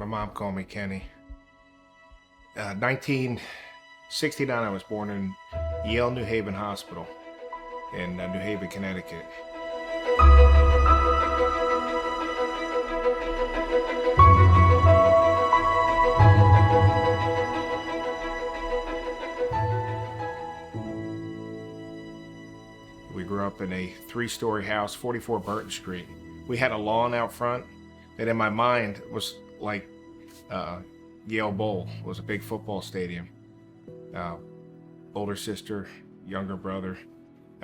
My mom called me Kenny. 1969, I was born in Yale New Haven Hospital in New Haven, Connecticut. We grew up in a 3-story house, 44 Burton Street. We had a lawn out front that in my mind was like Yale Bowl. It was a big football stadium. Older sister, younger brother.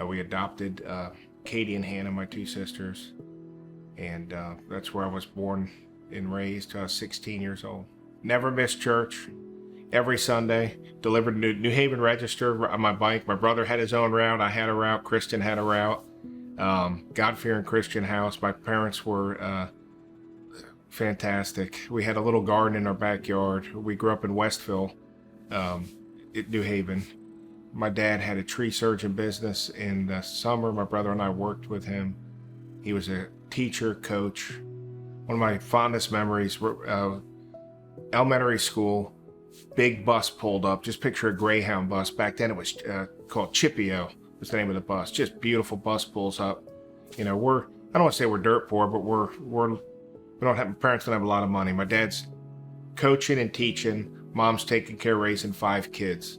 We adopted Katie and Hannah, my 2 sisters. And that's where I was born and raised till I was 16 years old. Never missed church. Every Sunday, delivered New Haven Register on my bike. My brother had his own route. I had a route. Kristen had a route. God-fearing Christian house. My parents were fantastic. We had a little garden in our backyard. We grew up in Westville, New Haven. My dad had a tree surgeon business. In the summer, my brother and I worked with him. He was a teacher, coach. One of my fondest memories were elementary school. Big bus pulled up. Just picture a Greyhound bus. Back then it was called Chippio was the name of the bus. Just beautiful bus pulls up. You know, I don't want to say we're dirt poor, but parents don't have a lot of money. My dad's coaching and teaching. Mom's taking care of raising 5 kids.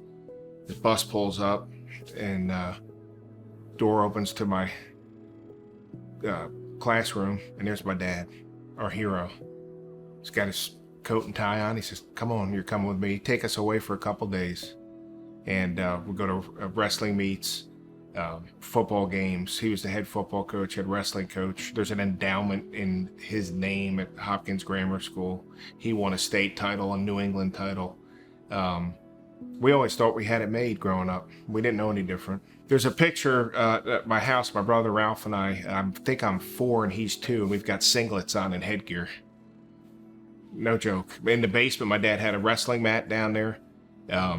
The bus pulls up and door opens to my classroom, and there's my dad, our hero. He's got his coat and tie on. He says, "Come on, you're coming with me. Take us away for a couple days." And we'll go to wrestling meets, football games. He was the head football coach, head wrestling coach. There's an endowment in his name at Hopkins Grammar School. He won a state title, a New England title. We always thought we had it made growing up. We didn't know any different. There's a picture at my house, my brother Ralph and I think I'm 4 and he's 2, and we've got singlets on and headgear. No joke. In the basement, my dad had a wrestling mat down there.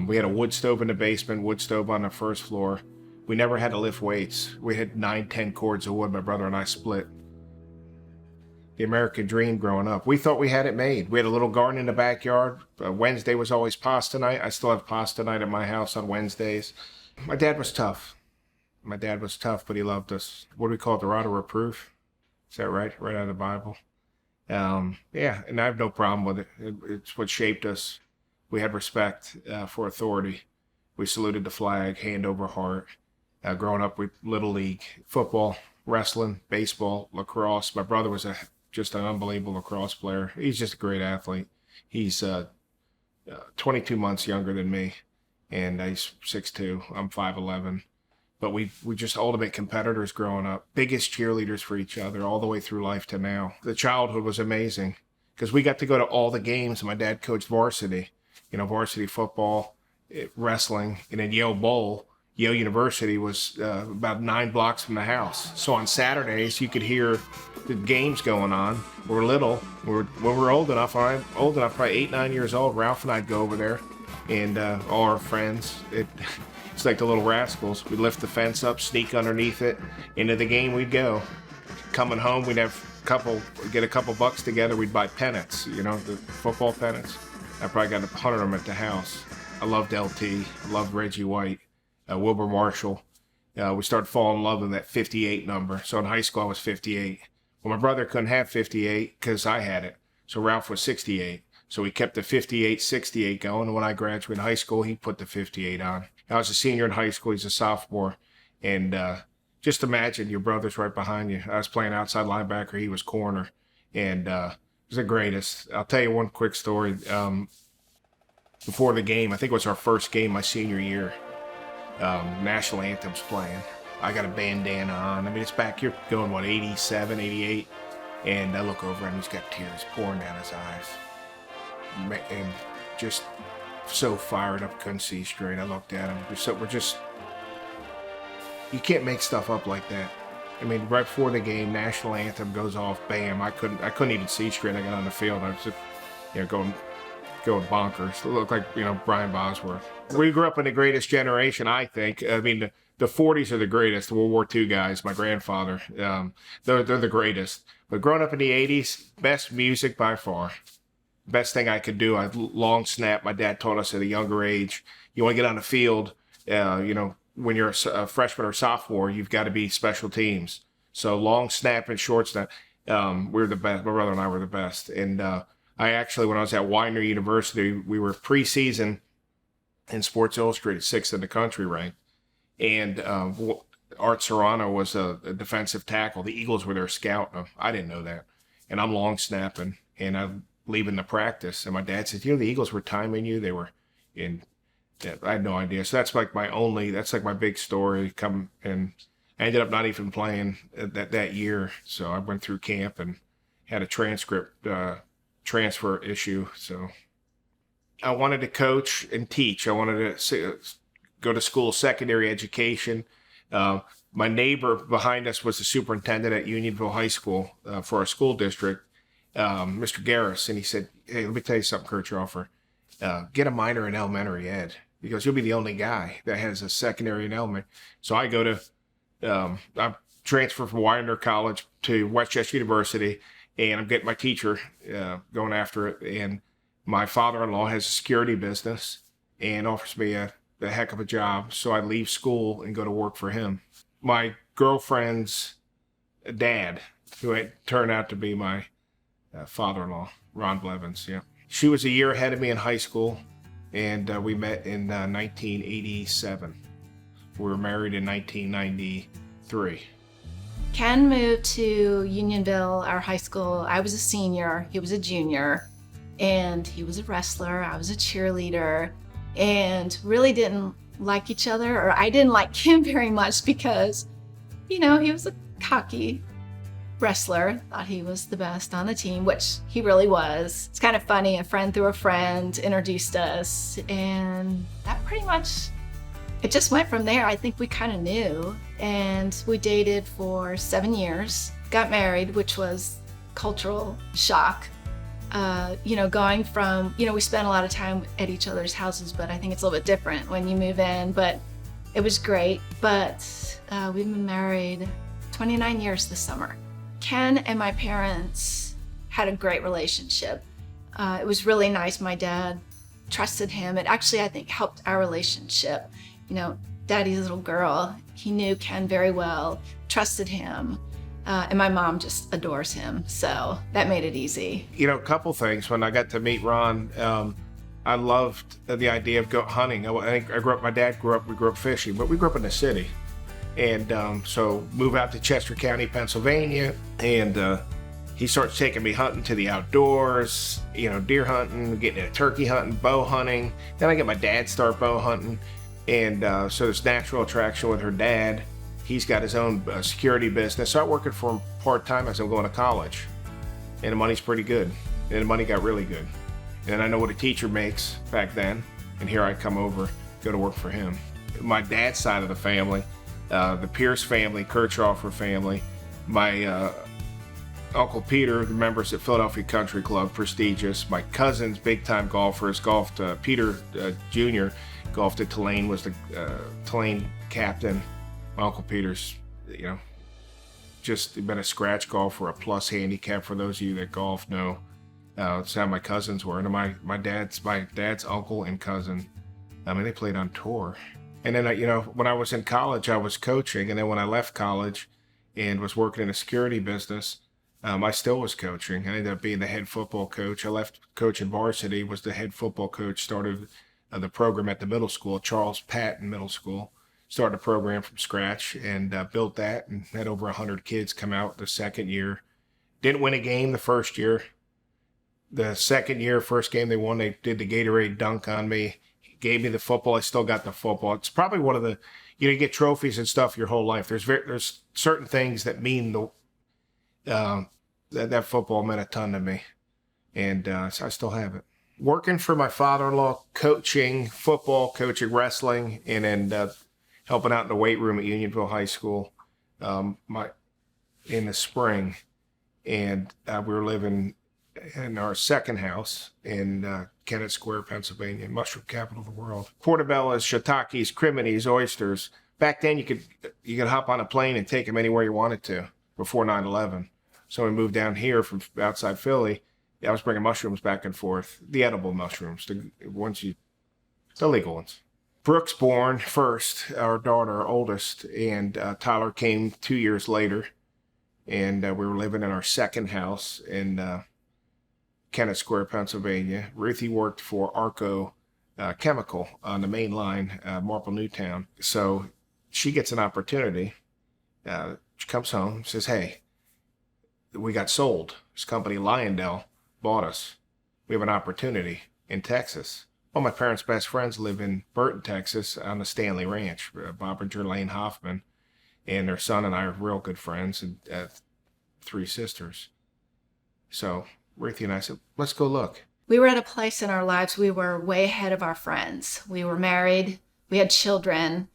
We had a wood stove in the basement, wood stove on the first floor. We never had to lift weights. We had 9-10 cords of wood my brother and I split. The American dream growing up. We thought we had it made. We had a little garden in the backyard. Wednesday was always pasta night. I still have pasta night at my house on Wednesdays. My dad was tough. But he loved us. What do we call it? The rod of reproof? Is that right? Right out of the Bible. Yeah, and I have no problem with it. It's what shaped us. We had respect for authority. We saluted the flag, hand over heart. Growing up with Little League, football, wrestling, baseball, lacrosse. My brother was just an unbelievable lacrosse player. He's just a great athlete. He's 22 months younger than me, and he's 6'2". I'm 5'11". But we just ultimate competitors growing up, biggest cheerleaders for each other all the way through life to now. The childhood was amazing because we got to go to all the games. My dad coached varsity, varsity football, wrestling, and then Yale Bowl. Yale University was about 9 blocks from the house. So on Saturdays, you could hear the games going on. We're little. When we're old enough, probably 8, 9 years old, Ralph and I'd go over there, and all our friends. It's like the Little Rascals. We'd lift the fence up, sneak underneath it. Into the game we'd go. Coming home, we'd get a couple bucks together. We'd buy pennants, the football pennants. I probably got 100 of them at the house. I loved LT. I loved Reggie White, Wilbur Marshall. We started falling in love with that 58 number. So in high school, I was 58. Well, my brother couldn't have 58 because I had it. So Ralph was 68. So we kept the 58, 68 going. And when I graduated high school, he put the 58 on. I was a senior in high school. He's a sophomore. And just imagine your brother's right behind you. I was playing outside linebacker. He was corner. And it was the greatest. I'll tell you one quick story. Before the game, I think it was our first game my senior year. National anthem's playing. I got a bandana on. I mean, it's back here going, 87, 88? And I look over and he's got tears pouring down his eyes. And just so fired up, couldn't see straight. I looked at him. You can't make stuff up like that. I mean, right before the game, national anthem goes off, bam. I couldn't even see straight. I got on the field. I was just, going bonkers. It looked like, Brian Bosworth. We grew up in the greatest generation, I think. I mean, the 40s are the greatest. The World War II guys, my grandfather, they're the greatest. But growing up in the 80s, best music by far. best thing I could do. I long snap. My dad taught us at a younger age. You want to get on the field, when you're a freshman or sophomore, you've got to be special teams. So long snap and short snap, we were the best. My brother and I were the best. And I actually, when I was at Widener University, we were preseason in Sports Illustrated, 6th in the country ranked. And Art Serrano was a defensive tackle. The Eagles were their scout. I didn't know that. And I'm long snapping, and I'm leaving the practice. And my dad said, the Eagles were timing you. They were in. I had no idea. So that's like my big story. And I ended up not even playing that year. So I went through camp and had a transfer issue. So I wanted to coach and teach. I wanted to go to school, secondary education. My neighbor behind us was the superintendent at Unionville High School for our school district, Mr. Garris. And he said, hey, let me tell you something, Kirchhofer. Get a minor in elementary ed. Because you'll be the only guy that has a secondary and elementary. So I go to, I transfer from Widener College to Westchester University, and I'm getting my teacher going after it. And my father-in-law has a security business and offers me a heck of a job. So I leave school and go to work for him. My girlfriend's dad, who had turned out to be my father-in-law, Ron Blevins. Yeah, she was a year ahead of me in high school. And we met in 1987. We were married in 1993. Ken moved to Unionville, our high school. I was a senior, he was a junior, and he was a wrestler, I was a cheerleader, and really didn't like each other, or I didn't like him very much because, he was a cocky wrestler, thought he was the best on the team, which he really was. It's kind of funny, a friend through a friend introduced us, and that pretty much, it just went from there. I think we kind of knew, and we dated for 7 years, got married, which was cultural shock. Going from, we spent a lot of time at each other's houses, but I think it's a little bit different when you move in, but it was great. But we've been married 29 years this summer. Ken and my parents had a great relationship. It was really nice. My dad trusted him. It actually, I think, helped our relationship. Daddy's little girl, he knew Ken very well, trusted him. And my mom just adores him. So that made it easy. A couple things. When I got to meet Ron, I loved the idea of hunting. We grew up fishing, but we grew up in the city. And so move out to Chester County, Pennsylvania, and he starts taking me hunting to the outdoors, deer hunting, getting into turkey hunting, bow hunting. Then I get my dad start bow hunting. And so there's natural attraction with her dad. He's got his own security business. So I'm working for him part-time as I'm going to college. And the money's pretty good. And the money got really good. And I know what a teacher makes back then. And here I come over, go to work for him. My dad's side of the family, the Pierce family, Kirchhofer family, my Uncle Peter, the members at Philadelphia Country Club, prestigious. My cousins, big-time golfers, golfed. Peter Jr. golfed at Tulane, was the Tulane captain. My Uncle Peter's, just been a scratch golfer, a plus handicap for those of you that golf know. That's how my cousins were. And my dad's uncle and cousin, they played on tour. And then, when I was in college, I was coaching. And then when I left college and was working in a security business, I still was coaching. I ended up being the head football coach. I left coaching varsity, was the head football coach, started the program at the middle school, Charles Patton Middle School. Started a program from scratch and built that and had over 100 kids come out the second year. Didn't win a game the first year. The second year, first game they won, they did the Gatorade dunk on me. Gave me the football. I still got the football. It's probably one of the, you get trophies and stuff your whole life. There's certain things that mean that football meant a ton to me, and so I still have it. Working for my father-in-law, coaching football, coaching wrestling, and then helping out in the weight room at Unionville High School, in the spring, and we were living in our second house in Kennett Square, Pennsylvania, mushroom capital of the world. Portobello's, shiitakes, crimini's, oysters. Back then, you could hop on a plane and take them anywhere you wanted to before 9/11. So we moved down here from outside Philly, I was bringing mushrooms back and forth, the edible mushrooms, the legal ones. Brooke's born first, our daughter, our oldest, and Tyler came 2 years later. And we were living in our second house in Kennett Square, Pennsylvania. Ruthie worked for Arco Chemical on the main line, Marple Newtown. So she gets an opportunity. She comes home, says, hey, we got sold. This company, Lyondell, bought us. We have an opportunity in Texas. Well, my parents' best friends live in Burton, Texas, on the Stanley Ranch, Bob and Jerlaine Hoffman. And their son and I are real good friends, and 3 sisters. So Ruthie and I said, let's go look. We were at a place in our lives, we were way ahead of our friends. We were married, we had children.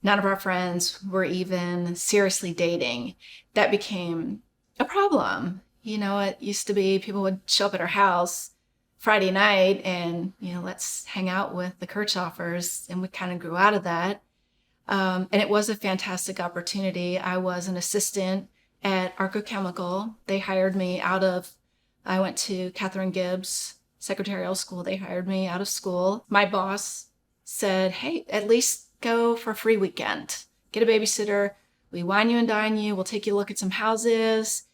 None of our friends were even seriously dating. That became a problem. You know, it used to be people would show up at our house Friday night and, let's hang out with the Kirchhofers. And we kind of grew out of that. And it was a fantastic opportunity. I was an assistant at Arco Chemical. They hired me I went to Catherine Gibbs Secretarial School. They hired me out of school. My boss said, hey, at least go for a free weekend. Get a babysitter. We wine you and dine you. We'll take you a look at some houses.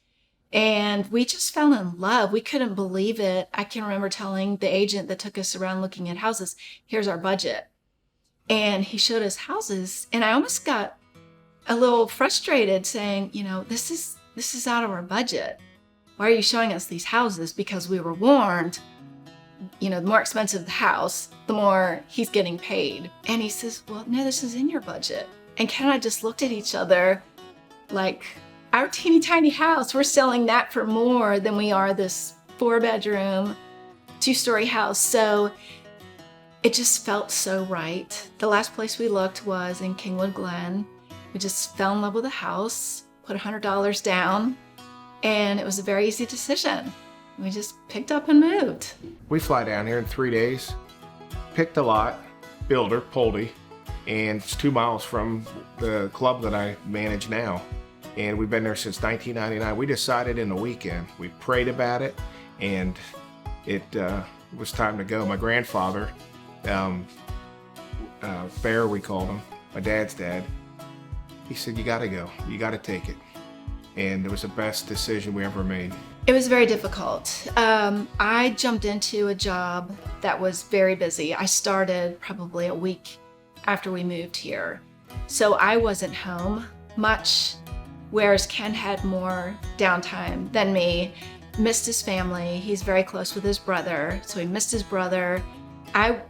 And we just fell in love. We couldn't believe it. I can remember telling the agent that took us around looking at houses, here's our budget. And he showed us houses, and I almost got a little frustrated saying, this is out of our budget. Why are you showing us these houses? Because we were warned, the more expensive the house, the more he's getting paid. And he says, well, no, this is in your budget. And Ken and I just looked at each other like, our teeny tiny house, we're selling that for more than we are this 4-bedroom, 2-story house. So it just felt so right. The last place we looked was in Kingwood Glen. We just fell in love with the house, put $100 down, and it was a very easy decision. We just picked up and moved. We fly down here in 3 days, picked a lot, builder, Poldy, and it's 2 miles from the club that I manage now. And we've been there since 1999. We decided in the weekend. We prayed about it, and it was time to go. My grandfather, Bear, we called him, my dad's dad, he said, you gotta go, you gotta take it. And it was the best decision we ever made. It was very difficult. I jumped into a job that was very busy. I started probably a week after we moved here. So I wasn't home much, whereas Ken had more downtime than me. Missed his family. He's very close with his brother, so he missed his brother. I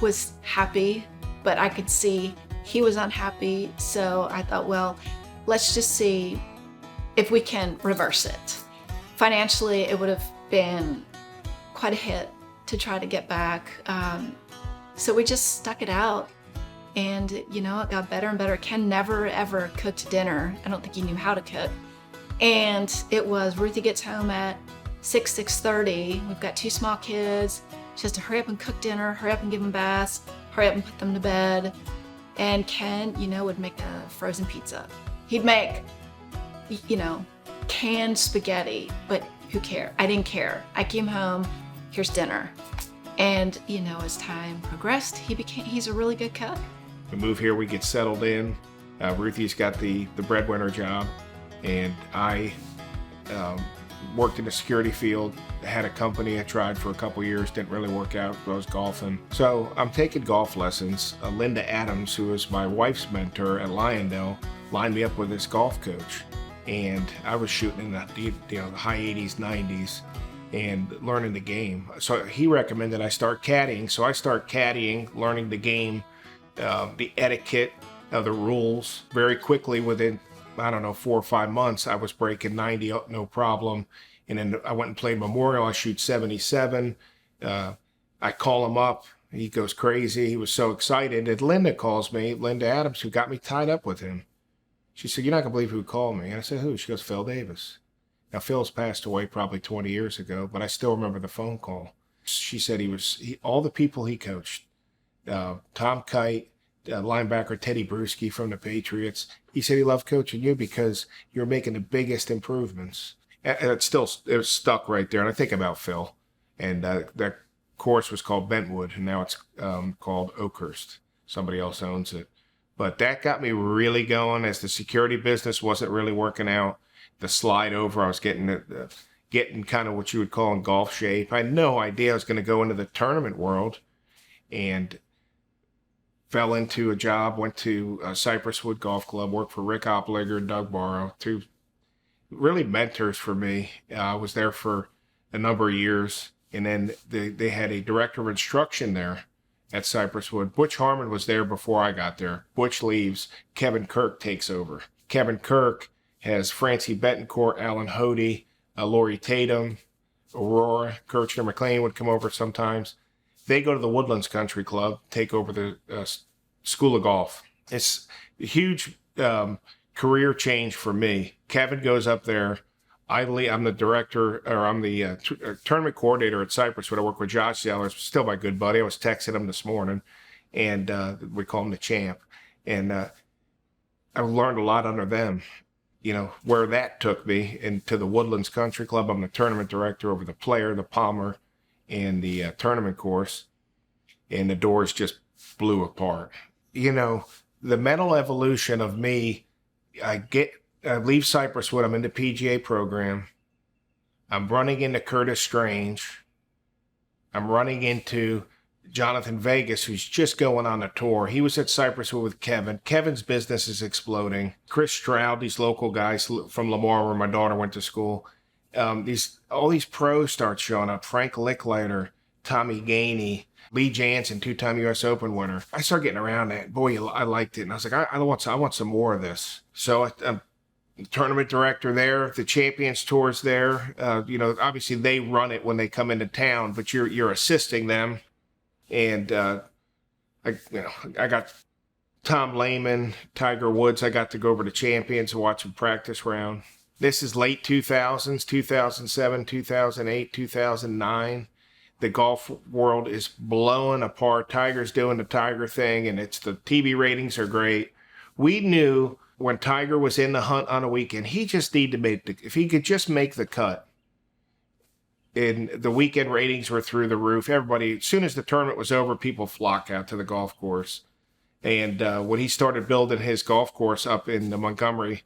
was happy, but I could see he was unhappy. So I thought, well, let's just see if we can reverse it. Financially, it would have been quite a hit to try to get back. So we just stuck it out, and it got better and better. Ken never ever cooked dinner. I don't think he knew how to cook. And it was Ruthie gets home at 6:30. We've got 2 small kids. She has to hurry up and cook dinner, hurry up and give them baths, hurry up and put them to bed. And Ken, would make a frozen pizza. He'd make, canned spaghetti, but who cared? I didn't care. I came home, here's dinner. And, as time progressed, he's a really good cook. We move here, we get settled in. Ruthie's got the breadwinner job, and I worked in the security field. I had a company I tried for a couple years, didn't really work out. I was golfing. So I'm taking golf lessons. Linda Adams, who is my wife's mentor at Lyondell, lined me up with this golf coach. And I was shooting in the high 80s, 90s, and learning the game. So he recommended I start caddying. So I start caddying, learning the game, the etiquette, the rules. Very quickly, within 4 or 5 months, I was breaking 90, no problem. And then I went and played Memorial. I shoot 77. I call him up. He goes crazy. He was so excited. And Linda calls me, Linda Adams, who got me tied up with him. She said, you're not going to believe who called me. And I said, who? She goes, Phil Davis. Now, Phil's passed away probably 20 years ago, but I still remember the phone call. She said all the people he coached, Tom Kite, linebacker Teddy Bruschi from the Patriots, he said he loved coaching you because you're making the biggest improvements. And it was stuck right there. And I think about Phil. And that course was called Bentwood, and now it's called Oakhurst. Somebody else owns it. But that got me really going as the security business wasn't really working out. The slide over, I was getting kind of what you would call in golf shape. I had no idea I was going to go into the tournament world, and fell into a job, went to Cypress Wood Golf Club, worked for Rick Opliger and Doug Barrow, two really mentors for me. I was there for a number of years, and then they had a director of instruction there at Cypress Wood. Butch Harmon was there before I got there. Butch leaves, Kevin Kirk takes over. Kevin Kirk has Francie Betancourt, Alan Hody, Lori Tatum, Aurora, Kirchner McLean would come over sometimes. They go to the Woodlands Country Club, take over the School of Golf. It's a huge career change for me. Kevin goes up there. I'm the director, or I'm the tournament coordinator at Cypress, where I work with Josh Zellers, still my good buddy. I was texting him this morning, and we call him the champ. And I've learned a lot under them. Where that took me into the Woodlands Country Club. I'm the tournament director over the Player, the Palmer, and the tournament course. And the doors just blew apart. The mental evolution of me, I leave Cypress Wood, I'm in the PGA program. I'm running into Curtis Strange. I'm running into Jonathan Vegas, who's just going on a tour. He was at Cypress Wood with Kevin. Kevin's business is exploding. Chris Stroud, these local guys from Lamar, where my daughter went to school. All these pros start showing up. Frank Licklider, Tommy Gainey, Lee Jansen, two-time U.S. Open winner. I started getting around that. Boy, I liked it. And I was like, I want some more of this. So I'm tournament director there. The Champions Tour's there. Obviously they run it when they come into town, but you're assisting them. And I got Tom Lehman, Tiger Woods. I got to go over to Champions and watch them practice round. This is late 2000s, 2007, 2008, 2009. The golf world is blowing apart. Tiger's doing the Tiger thing, and the TV ratings are great. We knew when Tiger was in the hunt on a weekend, he just needed to if he could just make the cut. And the weekend ratings were through the roof. Everybody, as soon as the tournament was over, people flocked out to the golf course. And when he started building his golf course up in the Montgomery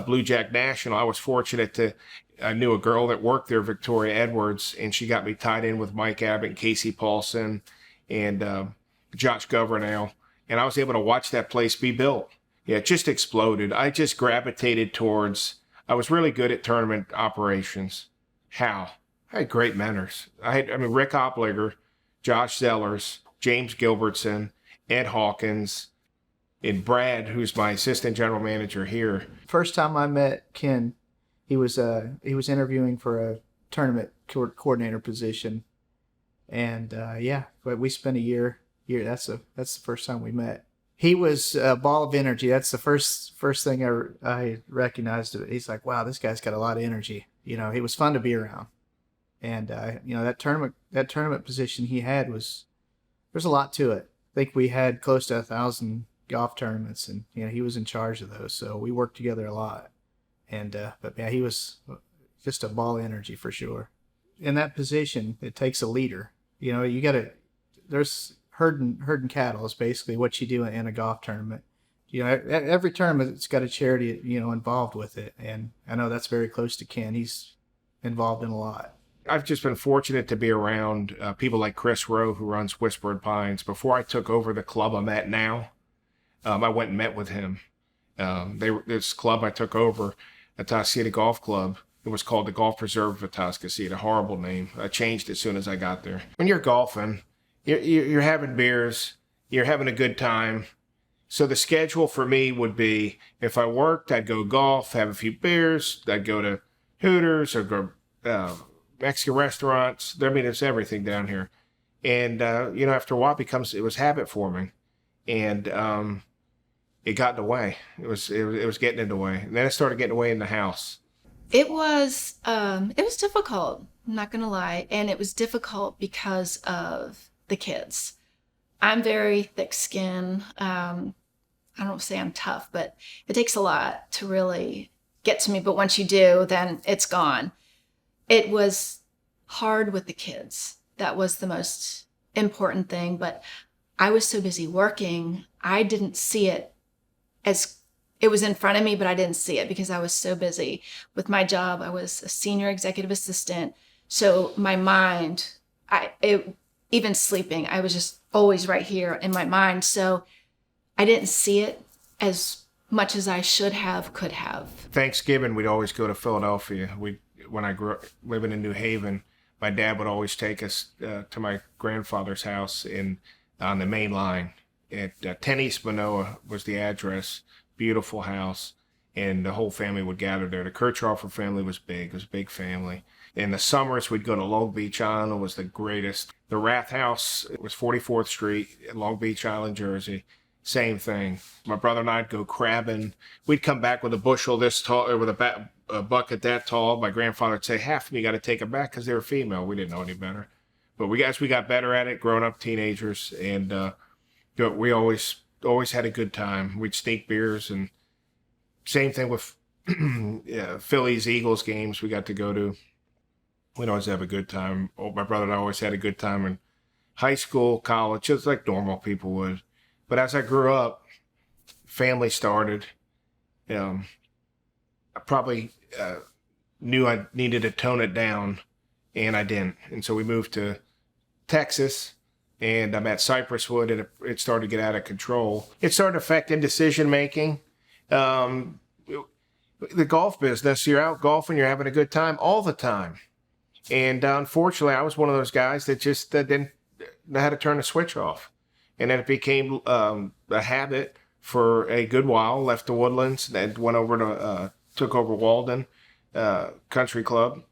Blue Jack National, I was fortunate I knew a girl that worked there, Victoria Edwards, and she got me tied in with Mike Abbott and Casey Paulson and Josh Governale. And I was able to watch that place be built. Yeah, it just exploded. I just gravitated I was really good at tournament operations. How? I had great mentors. Rick Opliger, Josh Zellers, James Gilbertson, Ed Hawkins, and Brad, who's my assistant general manager here. First time I met Ken, he was interviewing for a tournament coordinator position, and but we spent a year. That's the first time we met. He was a ball of energy. That's the first thing I recognized. He's like, wow, this guy's got a lot of energy. He was fun to be around. And that tournament position he had there's a lot to it. I think we had close to 1,000 golf tournaments, and he was in charge of those. So we worked together a lot. And he was just a ball of energy for sure. In that position, it takes a leader. There's herding cattle is basically what you do in a golf tournament. Every tournament's got a charity involved with it, and I know that's very close to Ken. He's involved in a lot. I've just been fortunate to be around people like Chris Rowe, who runs Whispered Pines. Before I took over the club I'm at now, I went and met with him. This club I took over, Atascocita Golf Club, it was called the Golf Preserve of Atascocita. Horrible name. I changed it as soon as I got there. When you're golfing, you're having beers, you're having a good time. So the schedule for me would be, if I worked, I'd go golf, have a few beers, I'd go to Hooters or go Mexican restaurants. There's everything down here. And, after a while it was habit forming. And it got in the way. It was getting in the way. And then it started getting away in the house. It was difficult, I'm not going to lie. And it was difficult because of the kids. I'm very thick-skinned. I don't say I'm tough, but it takes a lot to really get to me. But once you do, then it's gone. It was hard with the kids. that was the most important thing. But I was so busy working, I didn't see it as it was in front of me, but I didn't see it because I was so busy with my job. I was a senior executive assistant. So my mind, even sleeping, I was just always right here in my mind. So I didn't see it as much as I should have, could have. Thanksgiving, we'd always go to Philadelphia. When I grew up living in New Haven, my dad would always take us to my grandfather's house on the main line at 10 East Manoa was the address. Beautiful house, and the whole family would gather there. The Kirchhofer family was big. It was a big family. In the summers, we'd go to Long Beach Island. It was the greatest. The Rath House, it was 44th Street in Long Beach Island, Jersey. Same thing. My brother and I'd go crabbing. We'd come back with a bushel this tall, or with a bucket that tall. My grandfather would say, half of them you got to take them back because they were female. We didn't know any better. But we got better at it, growing up teenagers, and we always had a good time. We'd sneak beers, and same thing with Phillies Eagles games we got to go to. We'd always have a good time. My brother and I always had a good time in high school, college, just like normal people would. But as I grew up, family started. I probably knew I needed to tone it down, and I didn't. And so we moved to Texas, and I'm at Cypresswood, and it started to get out of control. It started affecting decision making. The golf business, you're out golfing, you're having a good time all the time. And unfortunately, I was one of those guys that just didn't know how to turn the switch off. And then it became a habit for a good while. Left the Woodlands, and went over to, took over Walden Country Club.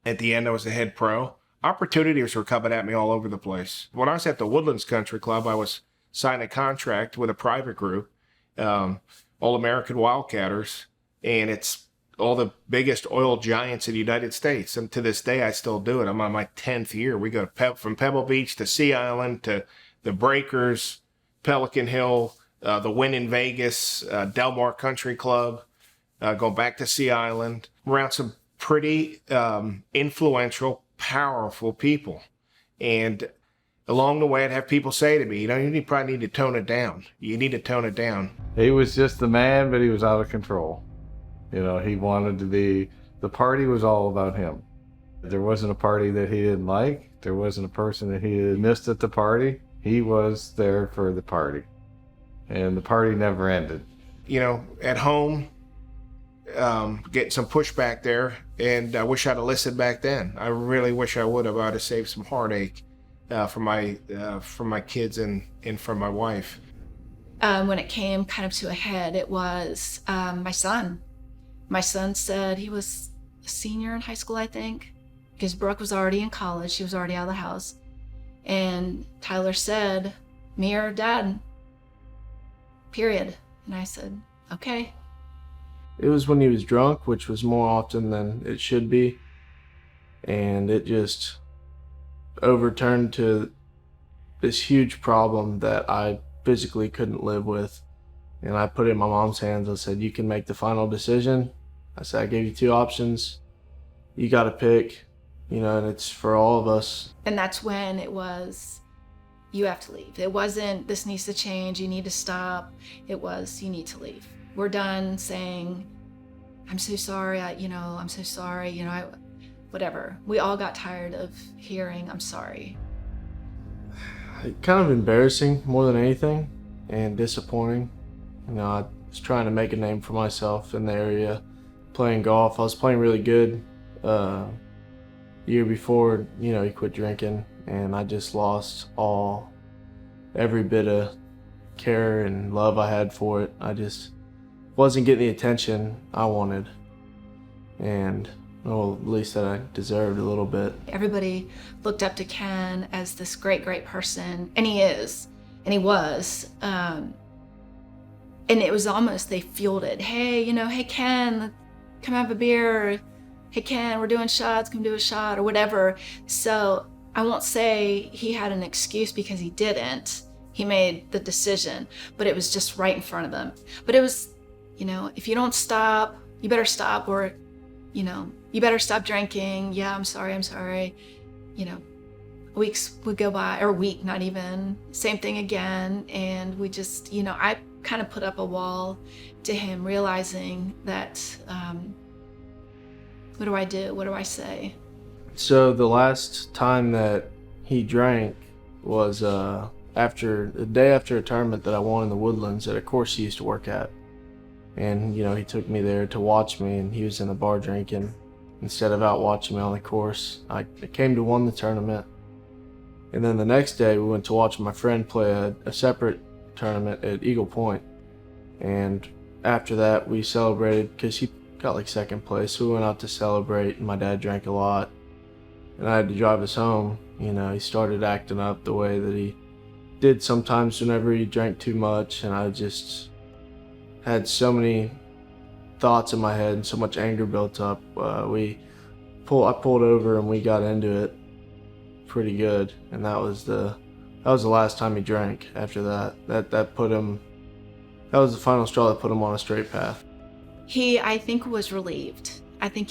At the end, I was the head pro. Opportunities were coming at me all over the place. When I was at the Woodlands Country Club, I was signed a contract with a private group, All American Wildcatters, and it's all the biggest oil giants in the United States. And to this day, I still do it. I'm on my 10th year. We go from Pebble Beach to Sea Island to the Breakers, Pelican Hill, the Wynn in Vegas, Del Mar Country Club, go back to Sea Island, around some pretty influential, powerful people. And along the way, I'd have people say to me, you probably need to tone it down. You need to tone it down. He was just the man, but he was out of control. He wanted to be, the party was all about him. There wasn't a party that he didn't like. There wasn't a person that he had missed at the party. He was there for the party. And the party never ended. At home, getting some pushback there, and I wish I'd have listened back then. I really wish I would have. I'd have saved some heartache for my kids and for my wife. When it came kind of to a head, it was my son. My son said he was a senior in high school, I think, because Brooke was already in college. She was already out of the house. And Tyler said, me or dad, period. And I said, okay. It was when he was drunk, which was more often than it should be. And it just overturned to this huge problem that I physically couldn't live with. And I put it in my mom's hands. I said, you can make the final decision. I said, I gave you two options. You got to pick, and it's for all of us. And that's when it was, you have to leave. It wasn't, this needs to change, you need to stop. It was, you need to leave. We're done saying, I'm so sorry, I'm so sorry, whatever. We all got tired of hearing, I'm sorry. Kind of embarrassing more than anything, and disappointing. I was trying to make a name for myself in the area, playing golf. I was playing really good. Year before, he quit drinking, and I just lost every bit of care and love I had for it. I just wasn't getting the attention I wanted, and at least that I deserved a little bit. Everybody looked up to Ken as this great, great person, and he is, and he was. And it was almost, they fueled it. Hey, hey Ken, come have a beer. Hey Ken, we're doing shots, come do a shot, or whatever. So I won't say he had an excuse because he didn't. He made the decision, but it was just right in front of them. But it was, if you don't stop, you better stop, or, you better stop drinking. Yeah, I'm sorry. weeks would go by, or week, not even, same thing again. And we just, I kind of put up a wall to him, realizing that, what do I do? What do I say? So the last time that he drank was after the day after a tournament that I won in the Woodlands at a course he used to work at. And, he took me there to watch me, and he was in the bar drinking instead of out watching me on the course. I came to win the tournament. And then the next day we went to watch my friend play a separate tournament at Eagle Point. And after that we celebrated because he got like second place. So we went out to celebrate, and my dad drank a lot. And I had to drive us home. He started acting up the way that he did sometimes whenever he drank too much. And I just had so many thoughts in my head and so much anger built up. I pulled over and we got into it pretty good, and that was the last time he drank. After that was the final straw that put him on a straight path. He, I think, was relieved. I think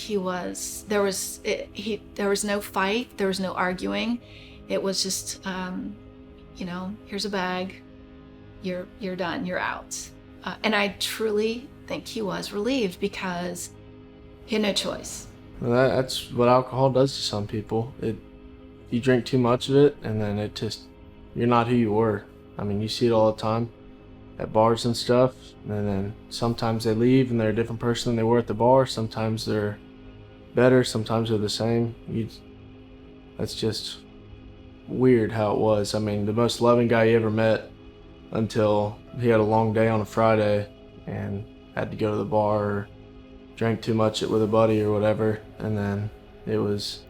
there was no fight, there was no arguing. It was just, here's a bag, you're done, you're out. And I truly think he was relieved because he had no choice. Well, that's what alcohol does to some people. You drink too much of it, and then you're not who you were. I mean, you see it all the time at bars and stuff, and then sometimes they leave and they're a different person than they were at the bar. Sometimes they're better, sometimes they're the same. That's just weird how it was. I mean, the most loving guy you ever met until he had a long day on a Friday and had to go to the bar or drank too much with a buddy or whatever, and then it was,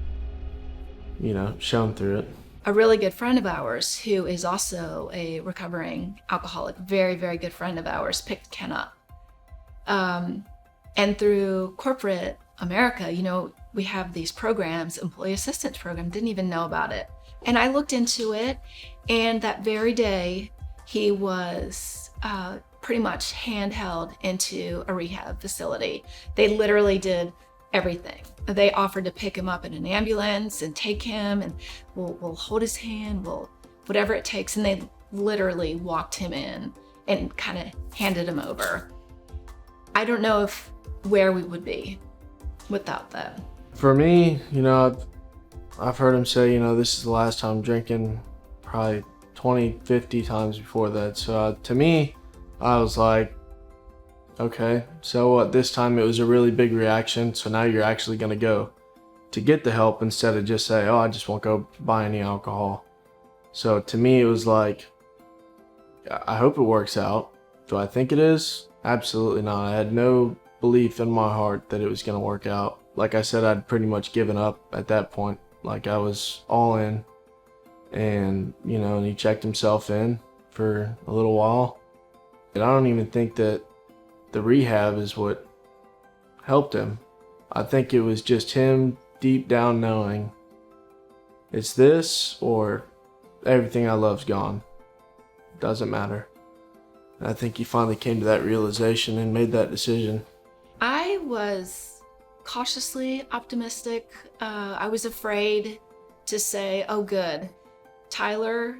shown through it. A really good friend of ours, who is also a recovering alcoholic, very, very good friend of ours, picked Ken up. And through corporate America, we have these programs, employee assistance program, didn't even know about it. And I looked into it, and that very day, he was pretty much handheld into a rehab facility. They literally did everything. They offered to pick him up in an ambulance and take him, and we'll hold his hand, whatever it takes. And they literally walked him in and kind of handed him over. I don't know where we would be without that. For me, I've heard him say, this is the last time I'm drinking, probably 20, 50 times before that. So to me, I was like, okay, so what? This time it was a really big reaction, so now you're actually going to go to get the help instead of just say, oh, I just won't go buy any alcohol. So to me, it was like, I hope it works out. Do I think it is? Absolutely not. I had no belief in my heart that it was going to work out. Like I said, I'd pretty much given up at that point. Like I was all in, and and he checked himself in for a little while. And I don't even think that the rehab is what helped him. I think it was just him deep down knowing it's this or everything I love's gone. Doesn't matter. And I think he finally came to that realization and made that decision. I was cautiously optimistic. I was afraid to say, oh good, Tyler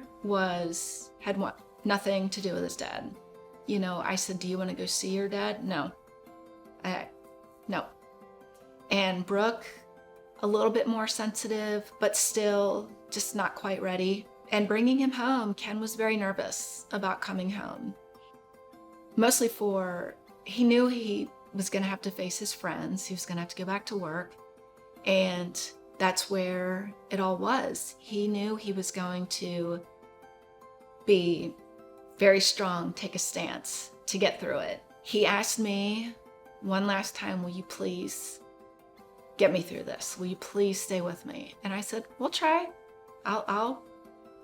had nothing to do with his dad. I said, do you want to go see your dad? No. No. And Brooke, a little bit more sensitive, but still just not quite ready. And bringing him home, Ken was very nervous about coming home. Mostly he knew he was going to have to face his friends. He was going to have to go back to work. And that's where it all was. He knew he was going to be very strong, take a stance to get through it. He asked me one last time, will you please get me through this? Will you please stay with me? And I said, we'll try.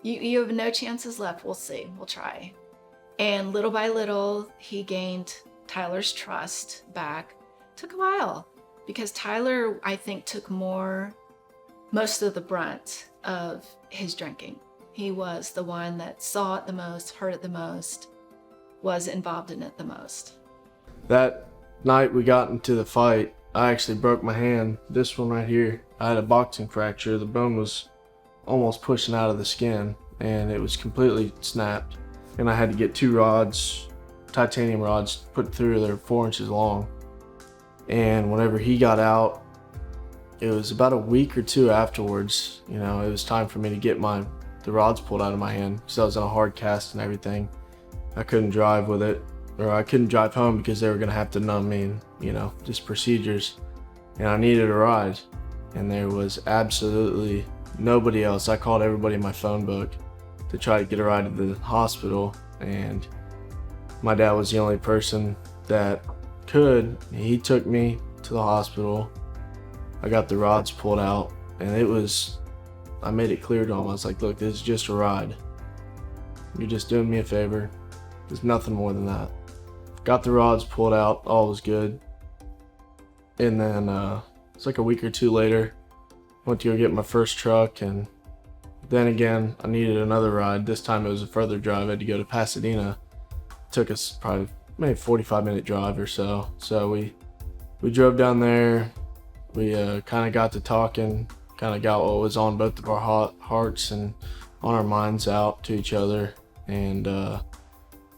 You have no chances left. We'll see. We'll try. And little by little, he gained Tyler's trust back. Took a while because Tyler, I think, took most of the brunt of his drinking. He was the one that saw it the most, heard it the most, was involved in it the most. That night we got into the fight, I actually broke my hand. This one right here, I had a boxing fracture. The bone was almost pushing out of the skin, and it was completely snapped. And I had to get 2 rods, titanium rods, put through. They're 4 inches long. And whenever he got out, it was about a week or 2 afterwards. You know, it was time for me to get the rods pulled out of my hand, because I was in a hard cast and everything. I couldn't drive with it, or I couldn't drive home because they were gonna have to numb me and, you know, just procedures. And I needed a ride, and there was absolutely nobody else. I called everybody in my phone book to try to get a ride to the hospital, and my dad was the only person that could. He took me to the hospital. I got the rods pulled out, and I made it clear to him. I was like, look, this is just a ride. You're just doing me a favor. There's nothing more than that. Got the rods pulled out, all was good. And then it's like a week or 2 later, went to go get my first truck, and then again, I needed another ride. This time it was a further drive. I had to go to Pasadena. It took us probably maybe 45-minute drive or so. So we drove down there. We kind of got to talking, kind of got what was on both of our hearts and on our minds out to each other. And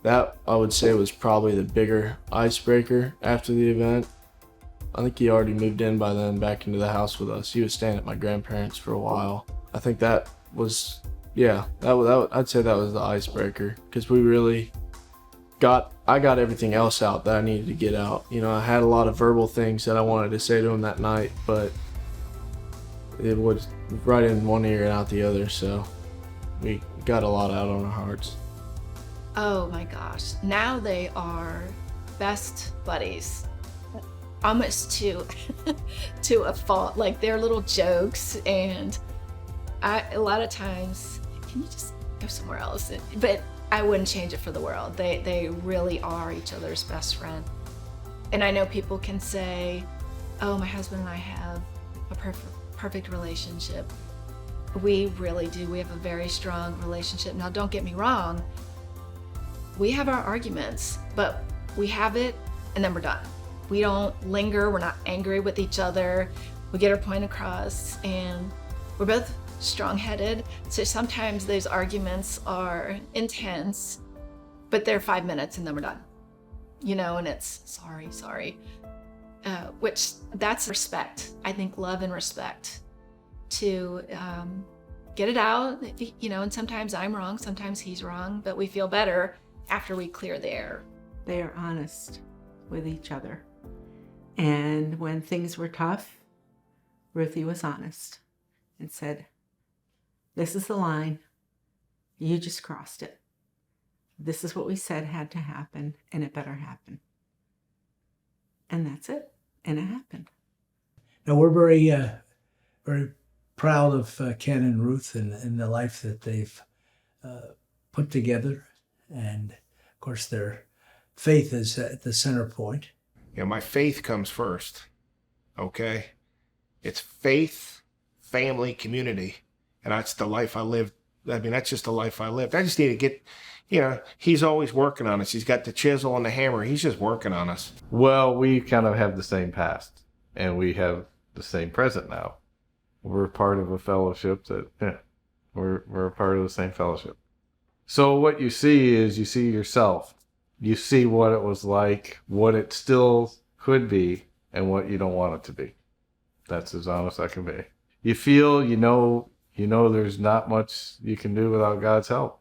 that, I would say, was probably the bigger icebreaker after the event. I think he already moved in by then back into the house with us. He was staying at my grandparents for a while. I think that was, yeah, I'd say that was the icebreaker, because we really I got everything else out that I needed to get out. You know, I had a lot of verbal things that I wanted to say to him that night, but it was right in one ear and out the other, so we got a lot out on our hearts. Oh my gosh. Now they are best buddies. Almost to a fault. Like, they're little jokes, and a lot of times, can you just go somewhere else? But I wouldn't change it for the world. They really are each other's best friend. And I know people can say, oh, my husband and I have a perfect relationship. We really do. We have a very strong relationship. Now, don't get me wrong. We have our arguments, but we have it, and then we're done. We don't linger. We're not angry with each other. We get our point across, and we're both strong-headed. So sometimes those arguments are intense, but they're 5 minutes and then we're done. You know, and it's sorry. Which, that's respect. I think love and respect to get it out, you know, and sometimes I'm wrong, sometimes he's wrong, but we feel better after we clear the air. They are honest with each other. And when things were tough, Ruthie was honest and said, this is the line. You just crossed it. This is what we said had to happen, and it better happen. And that's it. And it happened. Now, we're very proud of Ken and Ruth and the life that they've put together. And, of course, their faith is at the center point. You know, my faith comes first, okay? It's faith, family, community, and that's the life I lived. I mean, that's just the life I lived. I just need to get, you know, he's always working on us. He's got the chisel and the hammer. He's just working on us. Well, we kind of have the same past, and we have the same present now. We're part of a fellowship that, yeah, we're a part of the same fellowship. So what you see is you see yourself. You see what it was like, what it still could be, and what you don't want it to be. That's as honest I can be. You feel, you know there's not much you can do without God's help.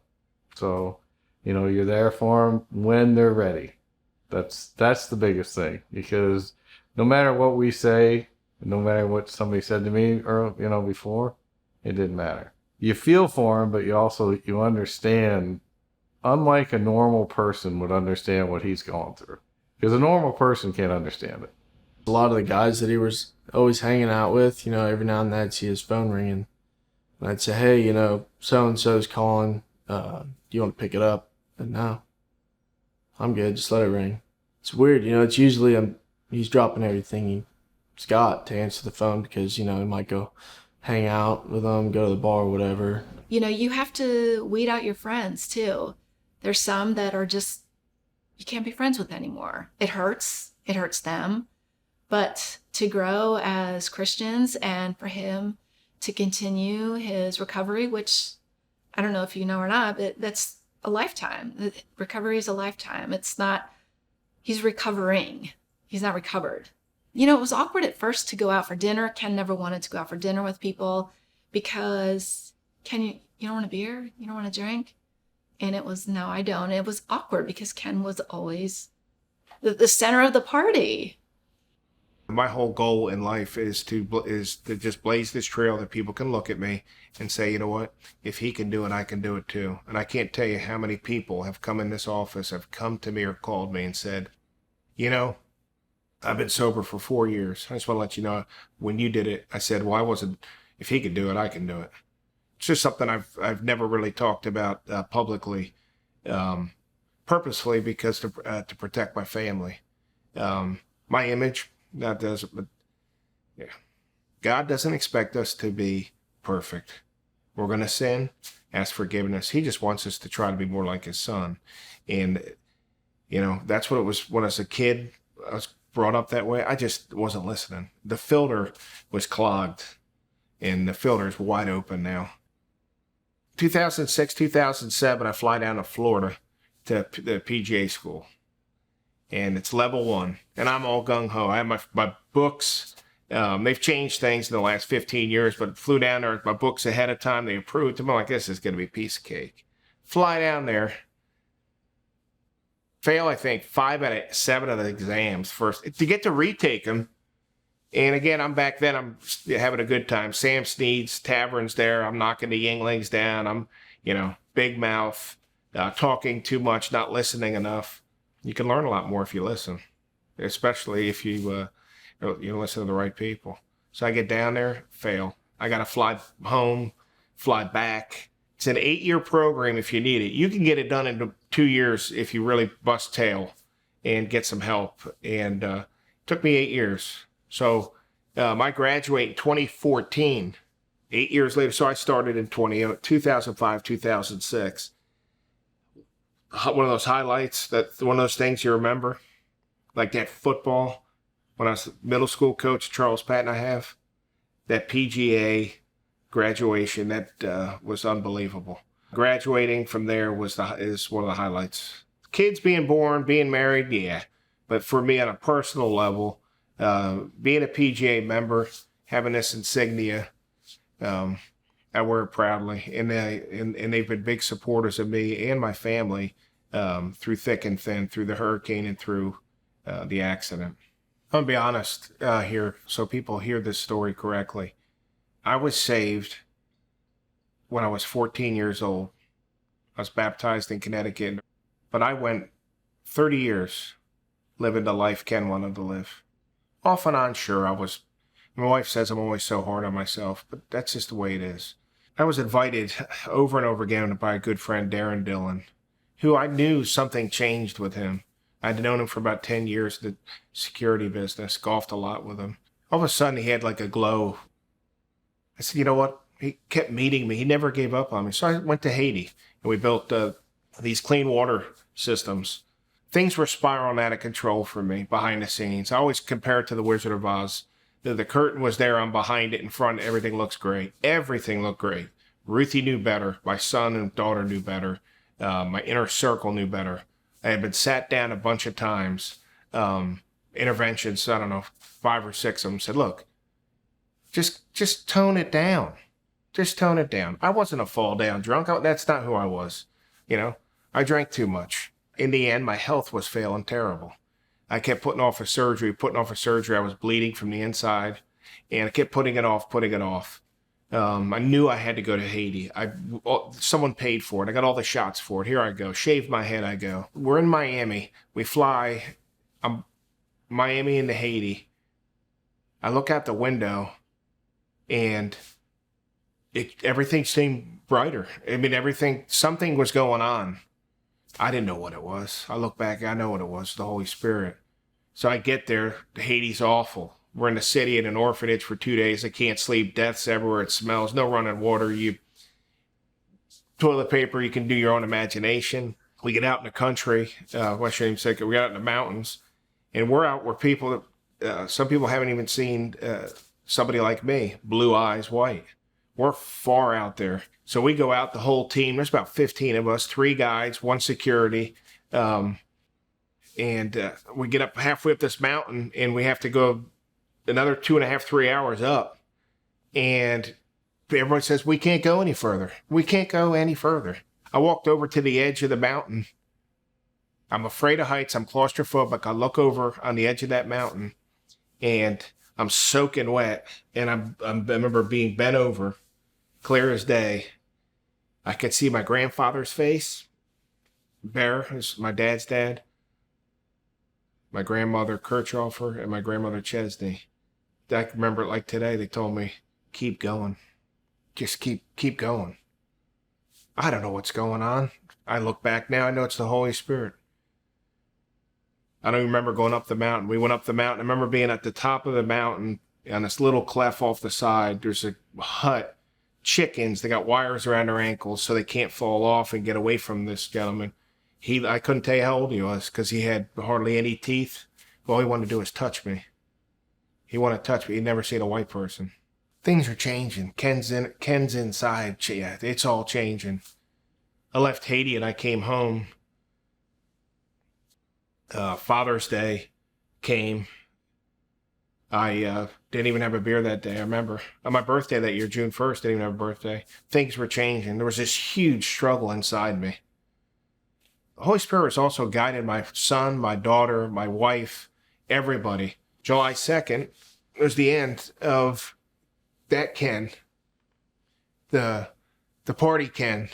So, you know, you're there for them when they're ready. That's the biggest thing, because no matter what we say, no matter what somebody said to me or, you know, before, it didn't matter. You feel for them, but you understand, unlike a normal person would understand what he's going through, because a normal person can't understand it. A lot of the guys that he was always hanging out with, you know, every now and then I'd see his phone ringing, and I'd say, hey, you know, so-and-so's calling. Do you want to pick it up? And no, I'm good. Just let it ring. It's weird, you know, it's usually he's dropping everything he's got to answer the phone, because, you know, he might go hang out with them, go to the bar or whatever. You know, you have to weed out your friends too. There's some that are just, you can't be friends with anymore. It hurts them. But to grow as Christians, and for him to continue his recovery, which I don't know if you know or not, but that's a lifetime. Recovery is a lifetime. It's not, he's recovering. He's not recovered. You know, it was awkward at first to go out for dinner. Ken never wanted to go out for dinner with people because, Ken, you don't want a beer? You don't want a drink? And it was, no, I don't. It was awkward because Ken was always the center of the party. My whole goal in life is to just blaze this trail that people can look at me and say, you know what, if he can do it, I can do it too. And I can't tell you how many people have come in this office, have come to me or called me and said, you know, I've been sober for 4 years. I just want to let you know, when you did it, I said, well, I wasn't, if he could do it, I can do it. It's just something I've never really talked about publicly, purposefully, because to protect my family, my image. That does, but yeah, God doesn't expect us to be perfect. We're gonna sin, ask forgiveness. He just wants us to try to be more like His Son, and you know that's what it was when I was a kid. I was brought up that way. I just wasn't listening. The filter was clogged, and the filter is wide open now. 2006, 2007, I fly down to Florida to the PGA school. And it's level 1. And I'm all gung-ho. I have my books. They've changed things in the last 15 years, but flew down there with my books ahead of time. They approved them. I'm like, this is going to be a piece of cake. Fly down there. Fail, I think, 5 out of 7 of the exams first. To get to retake them. And again, I'm back then. I'm having a good time. Sam Snead's Tavern's there. I'm knocking the Yinglings down. I'm, big mouth, talking too much, not listening enough. You can learn a lot more if you listen, especially if you listen to the right people. So I get down there, fail. I got to fly home, fly back. It's an 8-year program if you need it. You can get it done in 2 years if you really bust tail and get some help. And it took me 8 years. So I graduate in 2014, 8 years later. So I started in 2005, 2006. One of those highlights, one of those things you remember, like that football, when I was a middle school coach, Charles Patton, I have, that PGA graduation, that was unbelievable. Graduating from there is one of the highlights. Kids being born, being married, yeah. But for me on a personal level, being a PGA member, having this insignia, I wear it proudly, and they've been big supporters of me and my family through thick and thin, through the hurricane and through the accident. I'm gonna be honest here, so people hear this story correctly. I was saved when I was 14 years old. I was baptized in Connecticut, but I went 30 years living the life Ken wanted to live. Off and on, sure, my wife says I'm always so hard on myself, but that's just the way it is. I was invited over and over again by a good friend, Darren Dillon, who I knew something changed with him. I'd known him for about 10 years, the security business, golfed a lot with him. All of a sudden, he had like a glow. I said, you know what? He kept meeting me. He never gave up on me. So I went to Haiti, and we built these clean water systems. Things were spiraling out of control for me behind the scenes. I always compare it to the Wizard of Oz. The curtain was there, I'm behind it, in front, everything looks great. Everything looked great. Ruthie knew better. My son and daughter knew better. My inner circle knew better. I had been sat down a bunch of times. Interventions, I don't know, 5 or 6 of them said, look, just tone it down. Just tone it down. I wasn't a fall down drunk. That's not who I was. I drank too much. In the end, my health was failing terrible. I kept putting off a surgery. I was bleeding from the inside, and I kept putting it off. I knew I had to go to Haiti. Someone paid for it. I got all the shots for it. Here I go. Shave my head, I go. We're in Miami. We fly. I'm Miami into Haiti. I look out the window, and everything seemed brighter. I mean, something was going on. I didn't know what it was. I look back, I know what it was, the Holy Spirit. So I get there, Haiti's awful. We're in the city in an orphanage for 2 days. I can't sleep, death's everywhere, it smells, no running water. Toilet paper, you can do your own imagination. We get out in the country, we got out in the mountains, and we're out where people, some people haven't even seen somebody like me, blue eyes, white. We're far out there. So we go out, the whole team. There's about 15 of us, 3 guides, 1 security. And we get up halfway up this mountain, and we have to go another 2.5, 3 hours up. And everybody says, we can't go any further. We can't go any further. I walked over to the edge of the mountain. I'm afraid of heights. I'm claustrophobic. I look over on the edge of that mountain, and I'm soaking wet. And I remember being bent over, clear as day. I could see my grandfather's face. Bear is my dad's dad. My grandmother Kirchhofer and my grandmother Chesney. I remember it like today. They told me, keep going. Just keep going. I don't know what's going on. I look back now, I know it's the Holy Spirit. I don't even remember going up the mountain. We went up the mountain. I remember being at the top of the mountain on this little cleft off the side. There's a hut, chickens. They got wires around their ankles so they can't fall off and get away from this gentleman. I couldn't tell you how old he was because he had hardly any teeth. All he wanted to do was touch me. He wanted to touch me. He'd never seen a white person. Things are changing. Ken's inside. Yeah, it's all changing. I left Haiti and I came home. Father's Day came. I didn't even have a beer that day. I remember on my birthday that year, June 1st, didn't even have a birthday. Things were changing. There was this huge struggle inside me. The Holy Spirit has also guided my son, my daughter, my wife, everybody. July 2nd was the end of that Ken. The party Ken.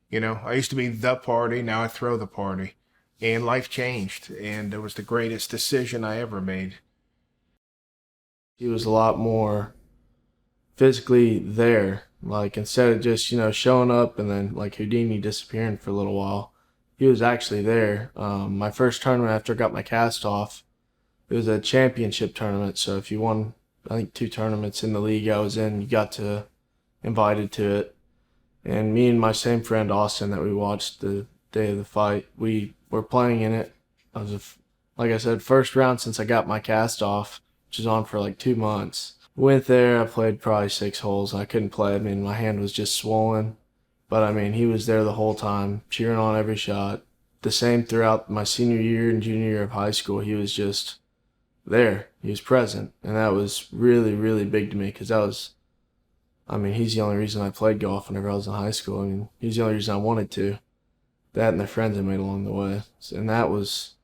You know, I used to be the party, now I throw the party. And life changed, and it was the greatest decision I ever made. He was a lot more physically there. Like, instead of just, showing up and then, like, Houdini disappearing for a little while, he was actually there. My first tournament after I got my cast off, it was a championship tournament. So if you won, I think, 2 tournaments in the league I was in, you got invited to it. And me and my same friend, Austin, that we watched the day of the fight, we were playing in it. I was, like I said, first round since I got my cast off, which was on for like 2 months. Went there, I played probably 6 holes. I couldn't play. I mean, my hand was just swollen. But, I mean, he was there the whole time, cheering on every shot. The same throughout my senior year and junior year of high school. He was just there. He was present. And that was really, really big to me because he's the only reason I played golf whenever I was in high school. I mean, he's the only reason I wanted to. That and the friends I made along the way. And that was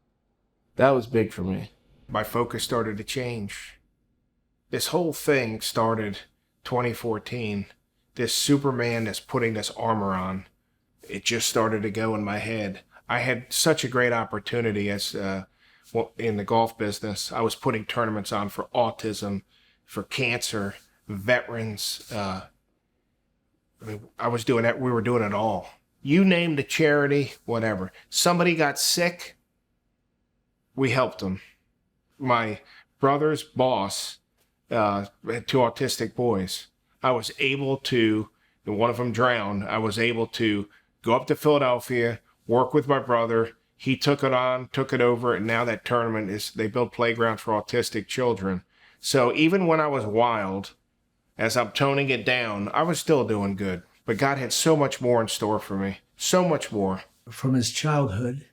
big for me. My focus started to change. This whole thing started 2014. This Superman that's putting this armor on, it just started to go in my head. I had such a great opportunity as in the golf business. I was putting tournaments on for autism, for cancer, veterans. I was doing that. We were doing it all. You name the charity, whatever. Somebody got sick, we helped them. My brother's boss had 2 autistic boys. I was able to, and one of them drowned, I was able to go up to Philadelphia, work with my brother. He took it on, took it over, and now that tournament they build playgrounds for autistic children. So even when I was wild, as I'm toning it down, I was still doing good. But God had so much more in store for me. So much more. From his childhood,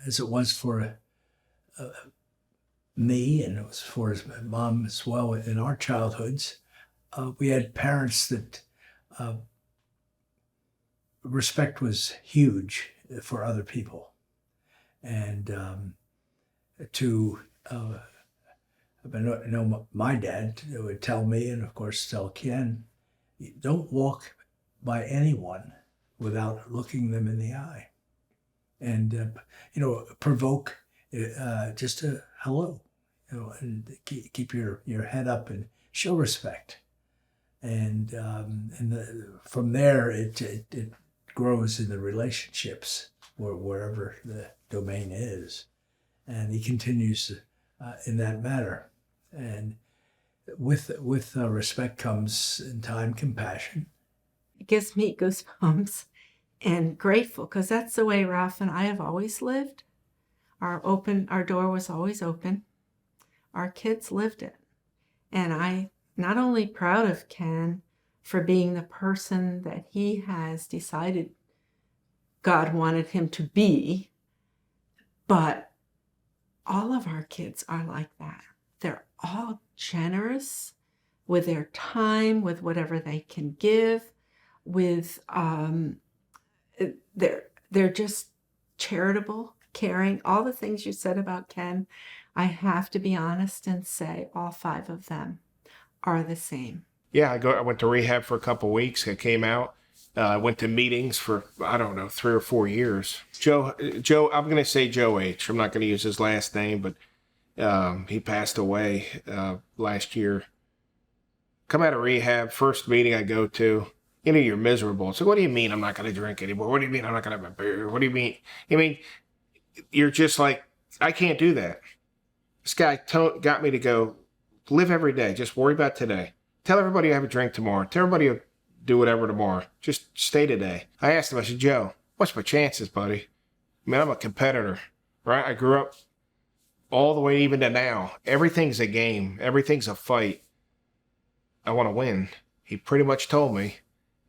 as it was for me, and it was for his mom as well in our childhoods, we had parents that respect was huge for other people. And I know my dad would tell me, and of course tell Ken, don't walk by anyone without looking them in the eye. And, provoke just a hello, and keep your head up and show respect. And from there, it grows in the relationships wherever the domain is. And he continues in that manner. And with respect comes in time compassion. It gives me goosebumps and grateful because that's the way Ralph and I have always lived. Our door was always open. Our kids lived it. And I not only proud of Ken, for being the person that he has decided God wanted him to be. But all of our kids are like that. They're all generous with their time, with whatever they can give, with they're just charitable, caring, all the things you said about Ken. I have to be honest and say all 5 of them are the same. Yeah, I went to rehab for a couple of weeks. I came out. I went to meetings for, I don't know, 3 or 4 years. Joe, I'm going to say Joe H. I'm not going to use his last name, but he passed away last year. Come out of rehab, first meeting I go to, you're miserable. So what do you mean I'm not going to drink anymore? What do you mean I'm not going to have a beer? What do you mean? You're just like, I can't do that. This guy got me to go live every day. Just worry about today. Tell everybody you have a drink tomorrow. Tell everybody you'll do whatever tomorrow. Just stay today. I asked him, I said, Joe, what's my chances, buddy? I'm a competitor, right? I grew up all the way even to now. Everything's a game. Everything's a fight. I want to win. He pretty much told me,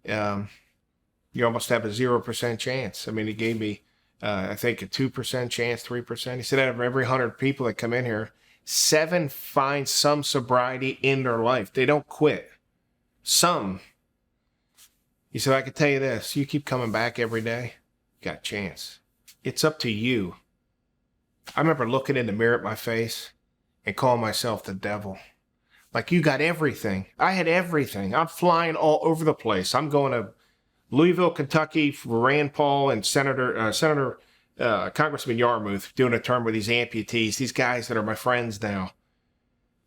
you almost have a 0% chance. He gave me, I think, a 2% chance, 3%. He said out of every 100 people that come in here, 7 find some sobriety in their life. They don't quit. Some. He said, I can tell you this, you keep coming back every day, you got a chance. It's up to you. I remember looking in the mirror at my face and calling myself the devil. Like, you got everything. I had everything. I'm flying all over the place. I'm going to Louisville, Kentucky for Rand Paul and Congressman Yarmouth doing a term with these amputees, these guys that are my friends now.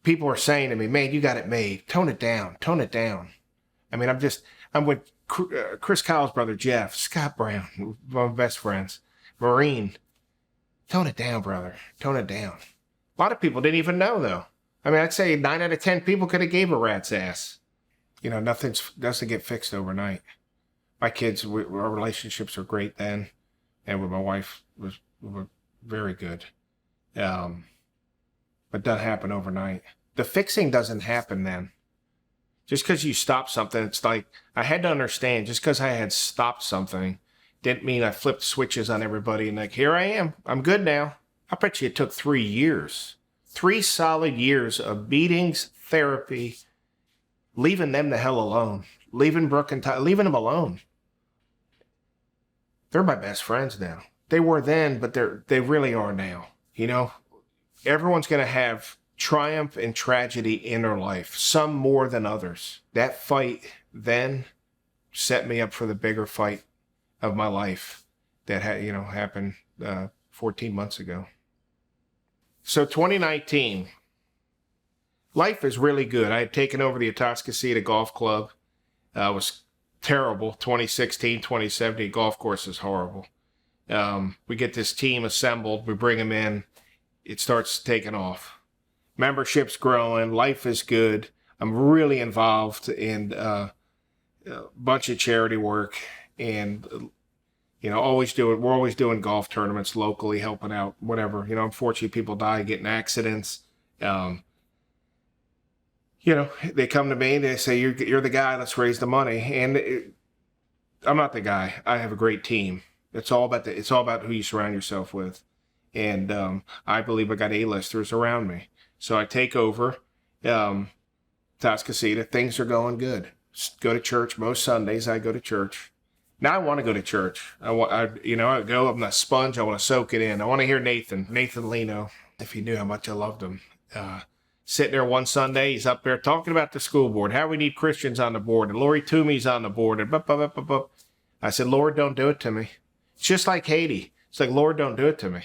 People are saying to me, man, you got it made. Tone it down. Tone it down. I'm with Chris Kyle's brother, Jeff, Scott Brown, one of my best friends, Marine. Tone it down, brother. Tone it down. A lot of people didn't even know, though. I'd say 9 out of 10 people could have gave a rat's ass. Nothing doesn't get fixed overnight. My kids, our relationships were great then, and with my wife were very good. But it doesn't happen overnight. The fixing doesn't happen then. Just because you stop something, it's like, I had to understand, just because I had stopped something didn't mean I flipped switches on everybody and like, here I am, I'm good now. I bet you it took 3 years. 3 solid years of meetings, therapy, leaving them the hell alone. Leaving Brooke and Ty, leaving them alone. They're my best friends now. They were then, but they really are now. Everyone's going to have triumph and tragedy in their life, some more than others. That fight then set me up for the bigger fight of my life that happened 14 months ago. So 2019, life is really good. I had taken over the Atascocita Golf Club. It was terrible. 2016, 2017, golf course is horrible. We get this team assembled. We bring them in. It starts taking off. Membership's growing. Life is good. I'm really involved in a bunch of charity work and we're always doing golf tournaments locally, helping out, whatever. Unfortunately, people die, get in accidents. They come to me, they say, you're the guy, let's raise the money. And I'm not the guy. I have a great team. It's all about who you surround yourself with. And I believe I got A-listers around me. So I take over Atascocita. Things are going good. Go to church most Sundays. I go to church. Now I want to go to church. I go. I'm a sponge. I want to soak it in. I want to hear Nathan Leno. If he knew how much I loved him, sitting there one Sunday, he's up there talking about the school board, how we need Christians on the board, and Lori Toomey's on the board, and I said, Lord, don't do it to me. It's just like Haiti. It's like, Lord, don't do it to me.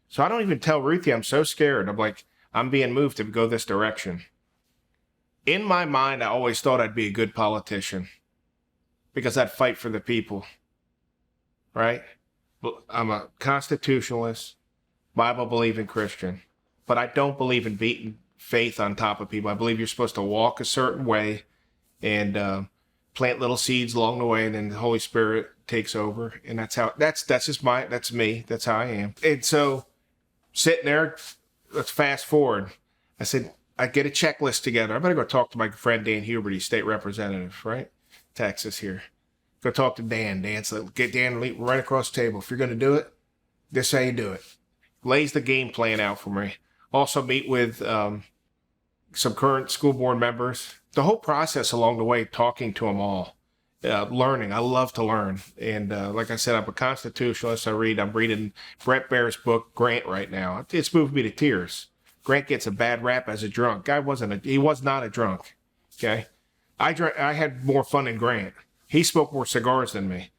So I don't even tell Ruthie. I'm so scared. I'm like, I'm being moved to go this direction. In my mind, I always thought I'd be a good politician because I'd fight for the people, right? I'm a constitutionalist, Bible-believing Christian, but I don't believe in beating faith on top of people. I believe you're supposed to walk a certain way and plant little seeds along the way, and then the Holy Spirit takes over. And that's me. That's how I am. And so sitting there, let's fast forward. I said, I get a checklist together. I better go talk to my friend Dan Huberty, state representative, right? Texas here. Go talk to Dan. Dan's like, get Dan right across the table. If you're going to do it, this is how you do it. Lays the game plan out for me. Also meet with some current school board members. The whole process along the way, talking to them all. Learning. I love to learn. And like I said, I'm a constitutionalist. I'm reading Brett Baer's book, Grant, right now. It's moved me to tears. Grant gets a bad rap as a drunk. He was not a drunk. Okay. I had more fun than Grant. He smoked more cigars than me.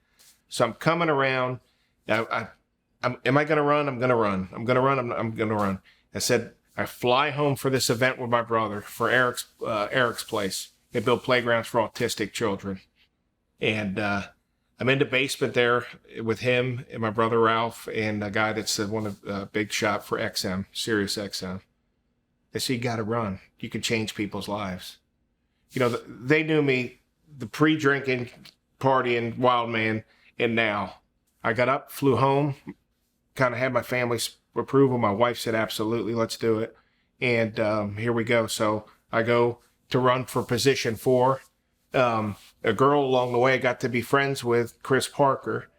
So I'm coming around. Am I going to run? I'm going to run. I'm going to run. I'm going to run. I said, I fly home for this event with my brother for Eric's place. They build playgrounds for autistic children. And I'm in the basement there with him and my brother Ralph and a guy that's one of big shot for XM, Sirius XM. They said, you got to run. You can change people's lives. You know, they knew me, the pre-drinking, partying, wild man, and now. I got up, flew home, kind of had my family's approval. My wife said, absolutely, let's do it. And here we go. So I go to run for position 4. A girl along the way I got to be friends with, Chris Parker.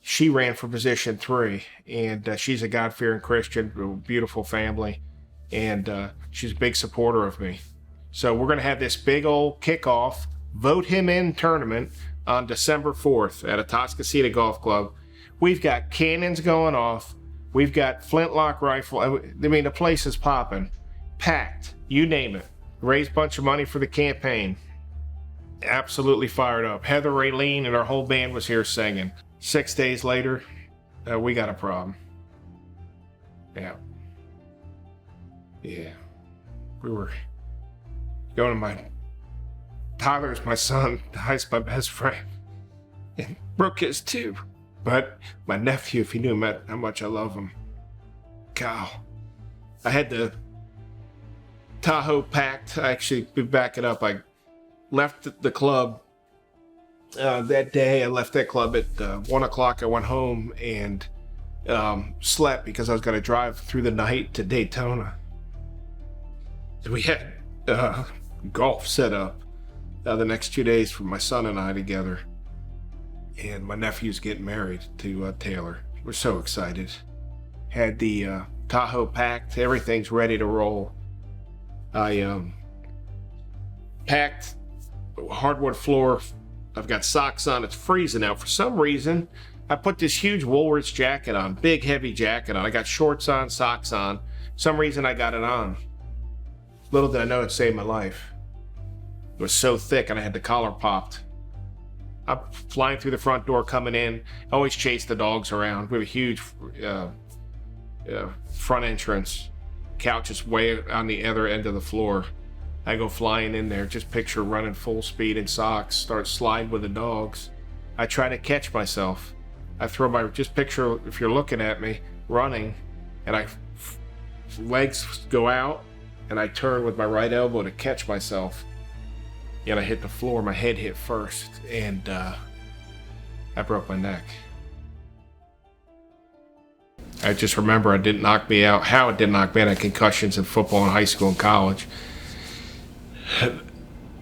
She ran for position 3, and she's a God-fearing Christian, beautiful family, and she's a big supporter of me. So we're going to have this big old kickoff, vote him in tournament on December 4th at Atascocita Golf Club. We've got cannons going off. We've got flintlock rifle. I mean, the place is popping, packed, you name it. Raised a bunch of money for the campaign. Absolutely fired up. Heather Raylene and our whole band was here singing. 6 days later, we got a problem. Yeah. We were going to Tyler's my son. Ty's my best friend. And Brooke is too. But my nephew, if he knew how much I love him. Kyle. I had the Tahoe packed. I actually, back it up. I left the club that day. I left that club at 1 o'clock. I went home and slept because I was going to drive through the night to Daytona. We had golf set up the next 2 days for my son and I together. And my nephew's getting married to Taylor. We're so excited. Had the Tahoe packed. Everything's ready to roll. I packed hardwood floor. I've got socks on. It's freezing out. For some reason, I put this huge Woolworths jacket on, big heavy jacket on. I got shorts on, socks on. Some reason I got it on. Little did I know it saved my life. It was so thick and I had the collar popped. I'm flying through the front door coming in. I always chase the dogs around. We have a huge front entrance. Couch is way on the other end of the floor. I go flying in there. Just picture running full speed in socks. Start sliding with the dogs. I try to catch myself. I throw just picture if you're looking at me running and legs go out and I turn with my right elbow to catch myself. And I hit the floor. My head hit first, and I broke my neck. I just remember it didn't knock me out. How it didn't knock me out. I had concussions in football in high school and college.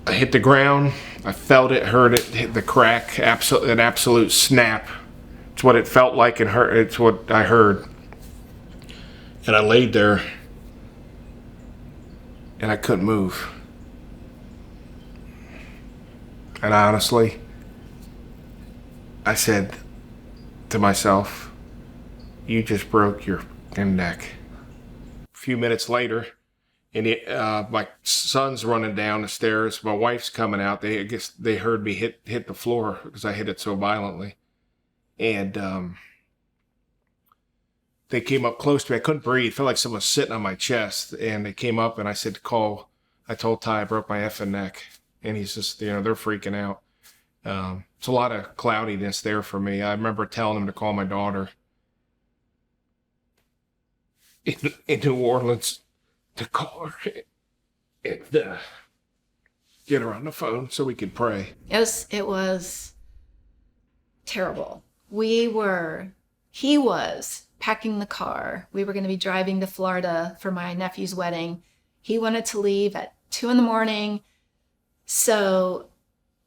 I hit the ground. I felt it, heard it, hit the crack. An absolute snap. It's what it felt like and hurt. It's what I heard. And I laid there, and I couldn't move. And honestly, I said to myself, you just broke your neck. A few minutes later, and my son's running down the stairs. My wife's coming out. I guess they heard me hit the floor because I hit it so violently. And they came up close to me. I couldn't breathe. Felt like someone was sitting on my chest. And they came up and I said, I told Ty I broke my effing neck. And he's just, they're freaking out. It's a lot of cloudiness there for me. I remember telling him to call my daughter in New Orleans to call her and get her on the phone so we could pray. It was terrible. He was packing the car. We were going to be driving to Florida for my nephew's wedding. He wanted to leave at 2 a.m. So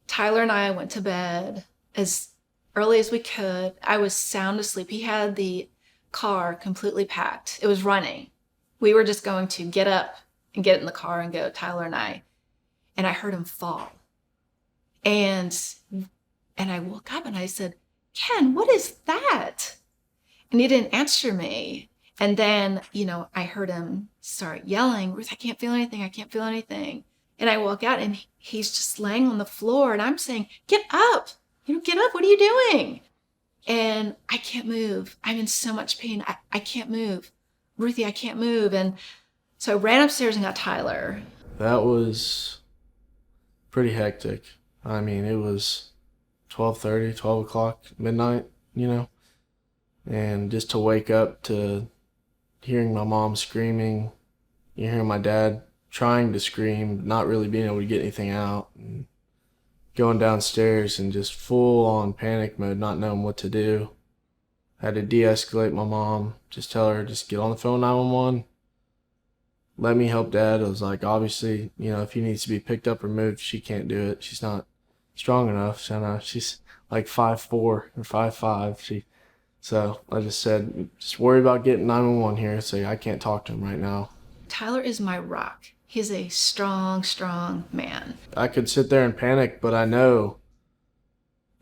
Tyler and I went to bed as early as we could. I was sound asleep. He had the car completely packed. It was running. We were just going to get up and get in the car and go, Tyler and I. And I heard him fall. And I woke up and I said, Ken, what is that? And he didn't answer me. And then, I heard him start yelling, Ruth, I can't feel anything. I can't feel anything. And I walk out and he's just laying on the floor and I'm saying, get up, get up. What are you doing? And I can't move. I'm in so much pain. I can't move. Ruthie, I can't move. And so I ran upstairs and got Tyler. That was pretty hectic. I mean, it was 12:30, 12 o'clock, midnight, and just to wake up to hearing my mom screaming, hearing my dad trying to scream, not really being able to get anything out, and going downstairs and just full on panic mode, not knowing what to do. I had to de-escalate my mom, just tell her, just get on the phone 911. Let me help Dad. I was like, obviously, if he needs to be picked up or moved, she can't do it. She's not strong enough. So she's like 5'4" or 5'5". So I just said, just worry about getting 911 here. So I can't talk to him right now. Tyler is my rock. He's a strong, strong man. I could sit there and panic, but I know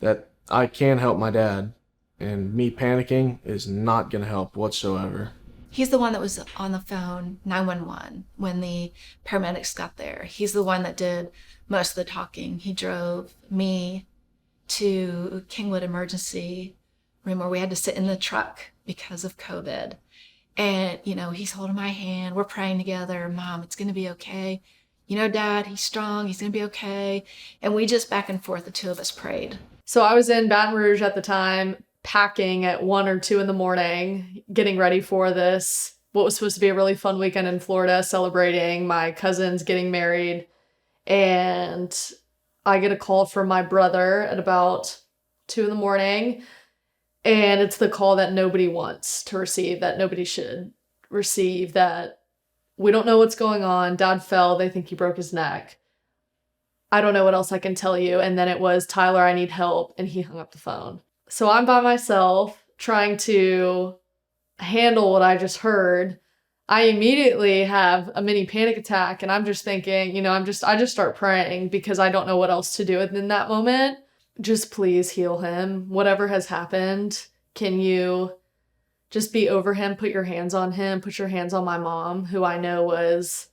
that I can help my dad. And me panicking is not going to help whatsoever. He's the one that was on the phone, 911, when the paramedics got there. He's the one that did most of the talking. He drove me to Kingwood Emergency Room where we had to sit in the truck because of COVID. And, he's holding my hand. We're praying together. Mom, it's going to be okay. Dad, he's strong. He's going to be okay. And we just back and forth, the two of us prayed. So I was in Baton Rouge at the time, packing at 1 or 2 in the morning, getting ready for this, what was supposed to be a really fun weekend in Florida, celebrating my cousins getting married. And I get a call from my brother at about 2 in the morning. And it's the call that nobody wants to receive, that nobody should receive, that we don't know what's going on. Dad fell. They think he broke his neck. I don't know what else I can tell you. And then it was, Tyler, I need help. And he hung up the phone. So I'm by myself trying to handle what I just heard. I immediately have a mini panic attack and I'm just thinking, I just start praying because I don't know what else to do in that moment. Just please heal him. Whatever has happened, can you just be over him, put your hands on him, put your hands on my mom, who I know was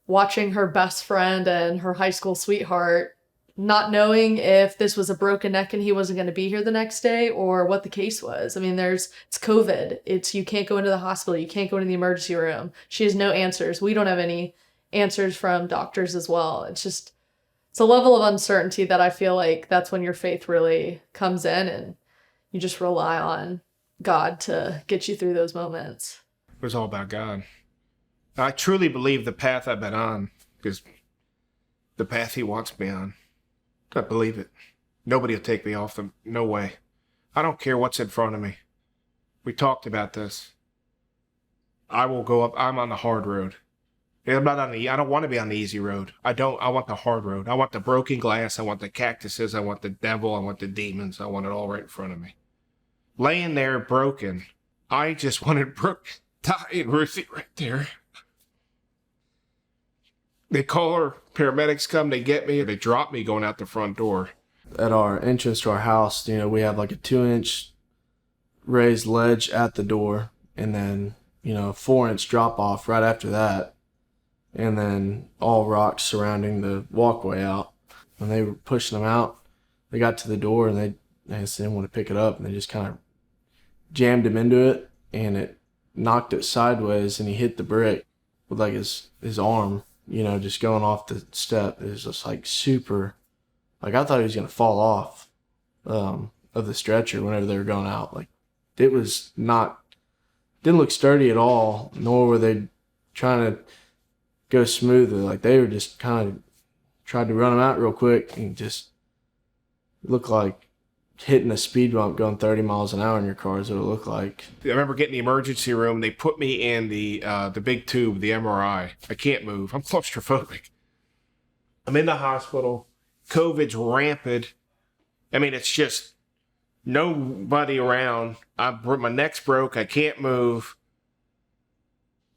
watching her best friend and her high school sweetheart, not knowing if this was a broken neck and he wasn't going to be here the next day or what the case was. I mean, it's COVID. You can't go into the hospital. You can't go into the emergency room. She has no answers. We don't have any answers from doctors as well. It's a level of uncertainty that I feel like that's when your faith really comes in and you just rely on God to get you through those moments. It was all about God. I truly believe the path I've been on is the path he wants me on. I believe it. Nobody will take me off them. No way. I don't care what's in front of me. We talked about this. I will go up. I'm on the hard road. I don't want to be on the easy road. I want the hard road. I want the broken glass. I want the cactuses. I want the devil. I want the demons. I want it all right in front of me. Laying there broken. I just wanted Brooke, Ty, and Ruthie right there. They call her, paramedics come, they get me, they drop me going out the front door. At our entrance to our house, we have like a 2-inch raised ledge at the door and then, a 4-inch drop off right after that. And then all rocks surrounding the walkway out. When they were pushing them out, they got to the door and they just didn't want to pick it up and they just kind of jammed him into it and it knocked it sideways and he hit the brick with like his arm. Just going off the step. It was just like super, like I thought he was going to fall off of the stretcher whenever they were going out. Like it didn't look sturdy at all, nor were they trying to go smoothly. Like they were just kind of tried to run him out real quick and just looked like hitting a speed bump going 30 miles an hour in your car is what it looked like. I remember getting the emergency room. They put me in the big tube, the MRI. I can't move. I'm claustrophobic. I'm in the hospital. COVID's rampant. I mean, it's just nobody around. My neck's broke. I can't move.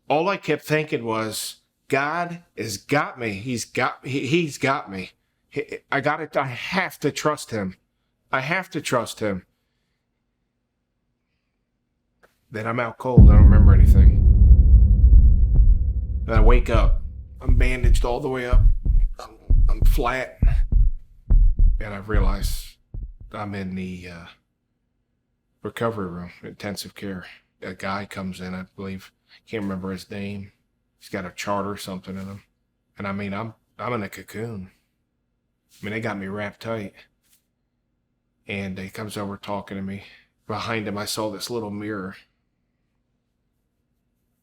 All I kept thinking was, God has got me. He's got me. I got it. I have to trust him. I have to trust him. Then I'm out cold. I don't remember anything. Then I wake up. I'm bandaged all the way up. I'm flat. And I realize I'm in the recovery room, intensive care. A guy comes in, I believe. Can't remember his name. He's got a chart or something in him. And I mean, I'm in a cocoon. I mean, they got me wrapped tight. And he comes over talking to me. Behind him, I saw this little mirror.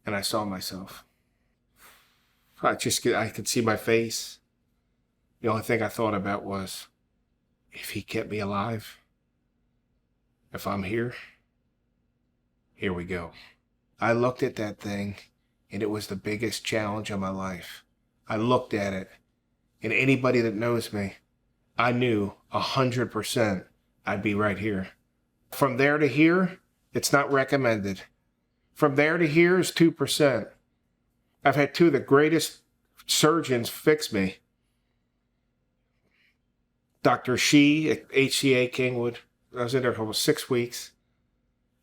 And I saw myself. I could see my face. The only thing I thought about was, if he kept me alive, if I'm here we go. I looked at that thing, and it was the biggest challenge of my life. I looked at it, and anybody that knows me, I knew 100% I'd be right here. From there to here, it's not recommended. From there to here is 2%. I've had two of the greatest surgeons fix me. Dr. Shee at HCA Kingwood. I was in there for almost 6 weeks.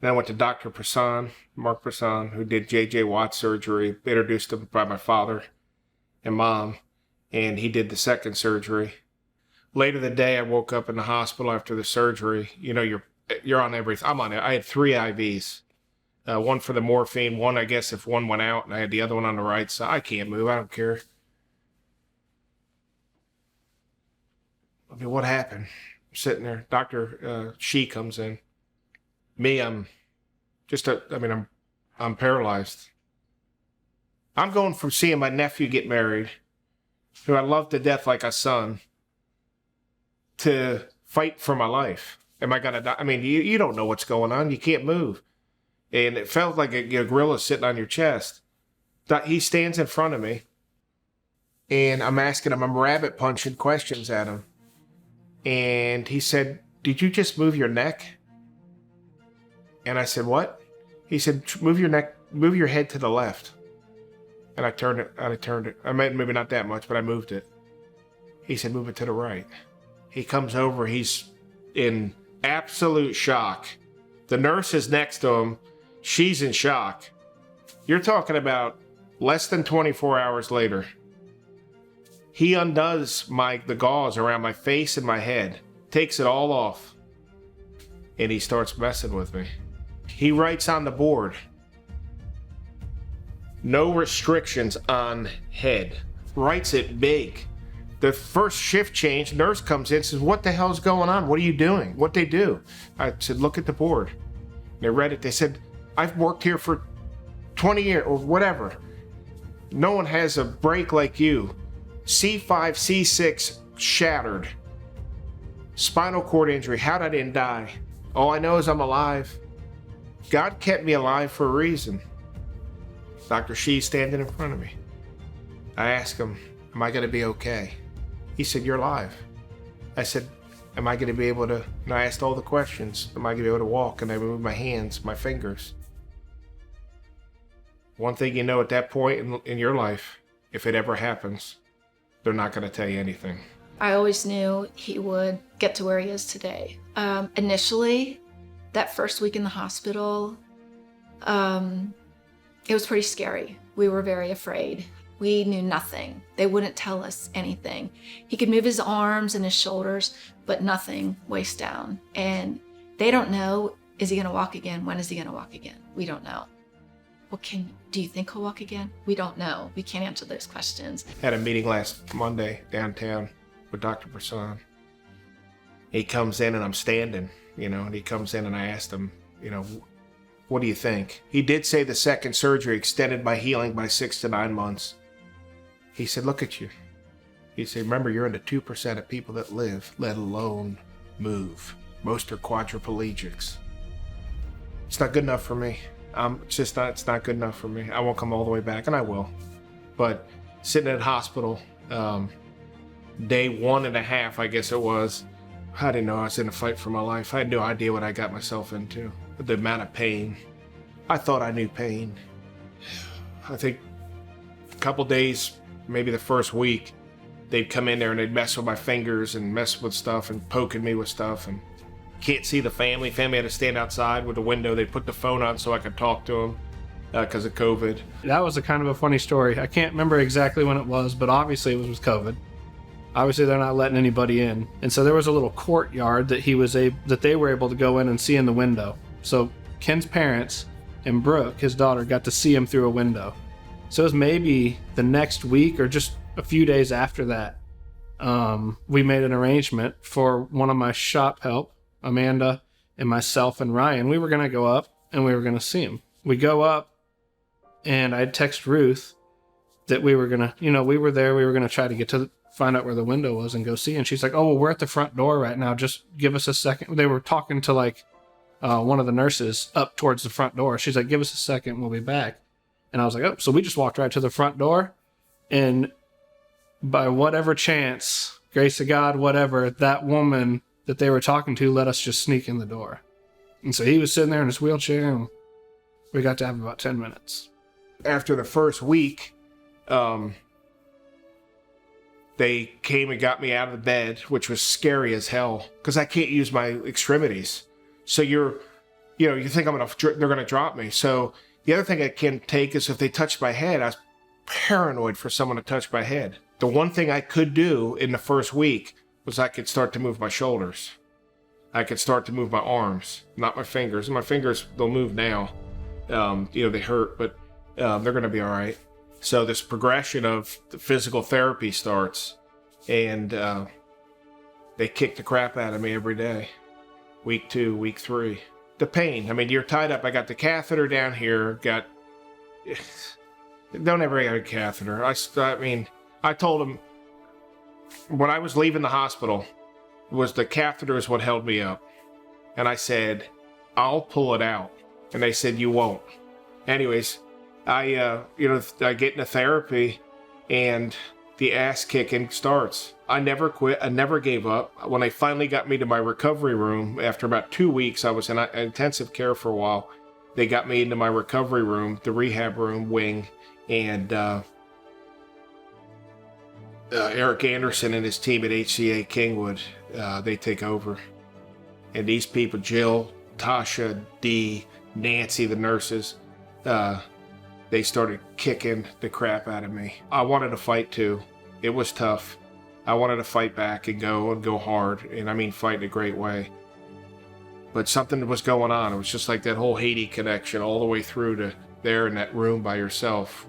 Then I went to Dr. Prasan, Mark Prasan, who did J.J. Watt surgery, introduced him by my father and mom, and he did the second surgery. Later the day, I woke up in the hospital after the surgery. You know, you're on everything. I'm on it. I had 3 IVs. One for the morphine, one, I guess, if one went out, and I had the other one on the right side. I can't move. I don't care. I mean, what happened? I'm sitting there. Dr. Shee comes in. Me, I'm paralyzed. I'm going from seeing my nephew get married, who I love to death like a son, to fight for my life. Am I going to die? I mean, you don't know what's going on. You can't move. And it felt like a gorilla sitting on your chest. He stands in front of me, and I'm asking him, I'm rabbit punching questions at him. And he said, "Did you just move your neck?" And I said, "What?" He said, "Move your neck, move your head to the left." And I turned it. I mean, maybe not that much, but I moved it. He said, "Move it to the right." He comes over. He's in absolute shock. The nurse is next to him. She's in shock. You're talking about less than 24 hours later. He undoes the gauze around my face and my head, takes it all off, and he starts messing with me. He writes on the board, "No restrictions on head." Writes it big. The first shift change, nurse comes in, says, "What the hell's going on? What are you doing?" What they do? I said, "Look at the board." They read it. They said, "I've worked here for 20 years or whatever. No one has a break like you. C5, C6 shattered. Spinal cord injury. How'd I didn't die? All I know is I'm alive. God kept me alive for a reason." Dr. Shee's standing in front of me. I asked him, "Am I going to be okay?" He said, "You're alive." I said, "Am I going to be able to," and I asked all the questions, "Am I going to be able to walk?" And I moved my hands, my fingers. One thing you know at that point in your life, if it ever happens, they're not going to tell you anything. I always knew he would get to where he is today. Initially, that first week in the hospital, it was pretty scary. We were very afraid. We knew nothing. They wouldn't tell us anything. He could move his arms and his shoulders, but nothing waist down. And they don't know, is he going to walk again? When is he going to walk again? We don't know. Well, do you think he'll walk again? We don't know. We can't answer those questions. Had a meeting last Monday downtown with Dr. Prasan. He comes in and I'm standing, and he comes in and I asked him, "What do you think?" He did say the second surgery extended my healing by 6 to 9 months. He said, "Look at you." He said, "Remember, you're in the 2% of people that live, let alone move. Most are quadriplegics." It's not good enough for me. It's not good enough for me. I won't come all the way back, and I will. But sitting at a hospital, day 1.5, I guess it was. I didn't know I was in a fight for my life. I had no idea what I got myself into. The amount of pain. I thought I knew pain. I think a couple days, maybe the first week, they'd come in there and they'd mess with my fingers and mess with stuff and poking me with stuff. And can't see the family. Family had to stand outside with the window. They put the phone on so I could talk to them because of COVID. That was a kind of a funny story. I can't remember exactly when it was, but obviously it was with COVID. Obviously they're not letting anybody in. And so there was a little courtyard that they were able to go in and see in the window. So Ken's parents and Brooke, his daughter, got to see him through a window. So it was maybe the next week or just a few days after that, we made an arrangement for one of my shop help, Amanda, and myself and Ryan. We were going to go up and we were going to see him. We go up and I'd text Ruth that we were going to, we were there. We were going to try to find out where the window was and go see. And she's like, oh, well, we're at the front door right now. Just give us a second. They were talking to one of the nurses up towards the front door. She's like, give us a second. We'll be back. And I was like, oh, so we just walked right to the front door. And by whatever chance, grace of God, whatever, that woman that they were talking to let us just sneak in the door. And so he was sitting there in his wheelchair and we got to have about 10 minutes. After the first week, they came and got me out of the bed, which was scary as hell because I can't use my extremities. So you think they're going to drop me. So the other thing I can take is if they touch my head. I was paranoid for someone to touch my head. The one thing I could do in the first week was I could start to move my shoulders. I could start to move my arms, not my fingers. My fingers, they'll move now. They hurt, but they're going to be all right. So this progression of the physical therapy starts, and they kick the crap out of me every day. Week 2, week 3. The pain. I mean, you're tied up. I got the catheter down here. Don't ever get a catheter. I told them when I was leaving the hospital, was the catheter is what held me up. And I said, I'll pull it out. And they said, you won't. Anyways, I get into therapy and the ass kicking starts. I never quit. I never gave up. When they finally got me to my recovery room, after about 2 weeks, I was in intensive care for a while. They got me into my recovery room, the rehab room wing, and Eric Anderson and his team at HCA Kingwood, they take over. And these people, Jill, Tasha, Dee, Nancy, the nurses, they started kicking the crap out of me. I wanted to fight too. It was tough. I wanted to fight back and go hard. And I mean fight in a great way. But something was going on. It was just like that whole Haiti connection all the way through to there in that room by yourself.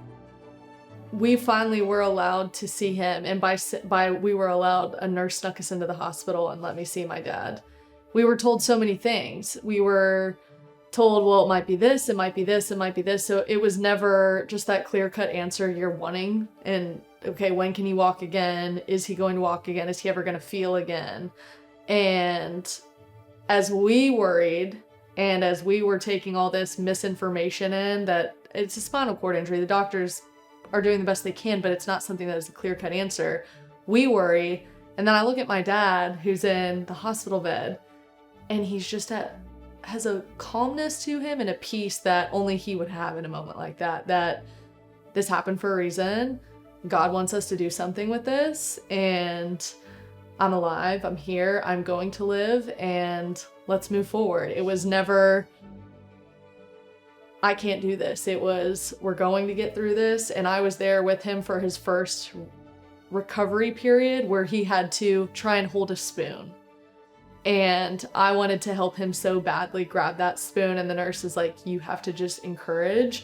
We finally were allowed to see him, and by we were allowed, a nurse snuck us into the hospital and let me see my dad. We were told so many things. We were told, well, it might be this, it might be this, it might be this. So it was never just that clear-cut answer you're wanting. And okay, when can he walk again? Is he going to walk again? Is he ever going to feel again? And as we worried, and as we were taking all this misinformation in that it's a spinal cord injury, the doctors are doing the best they can, but it's not something that is a clear-cut answer. We worry, and then I look at my dad who's in the hospital bed, and he's just has a calmness to him and a peace that only he would have in a moment like that. That this happened for a reason. God wants us to do something with this, and I'm alive, I'm here, I'm going to live, and let's move forward. It was never, I can't do this. It was, we're going to get through this. And I was there with him for his first recovery period where he had to try and hold a spoon. And I wanted to help him so badly grab that spoon. And the nurse is like, you have to just encourage.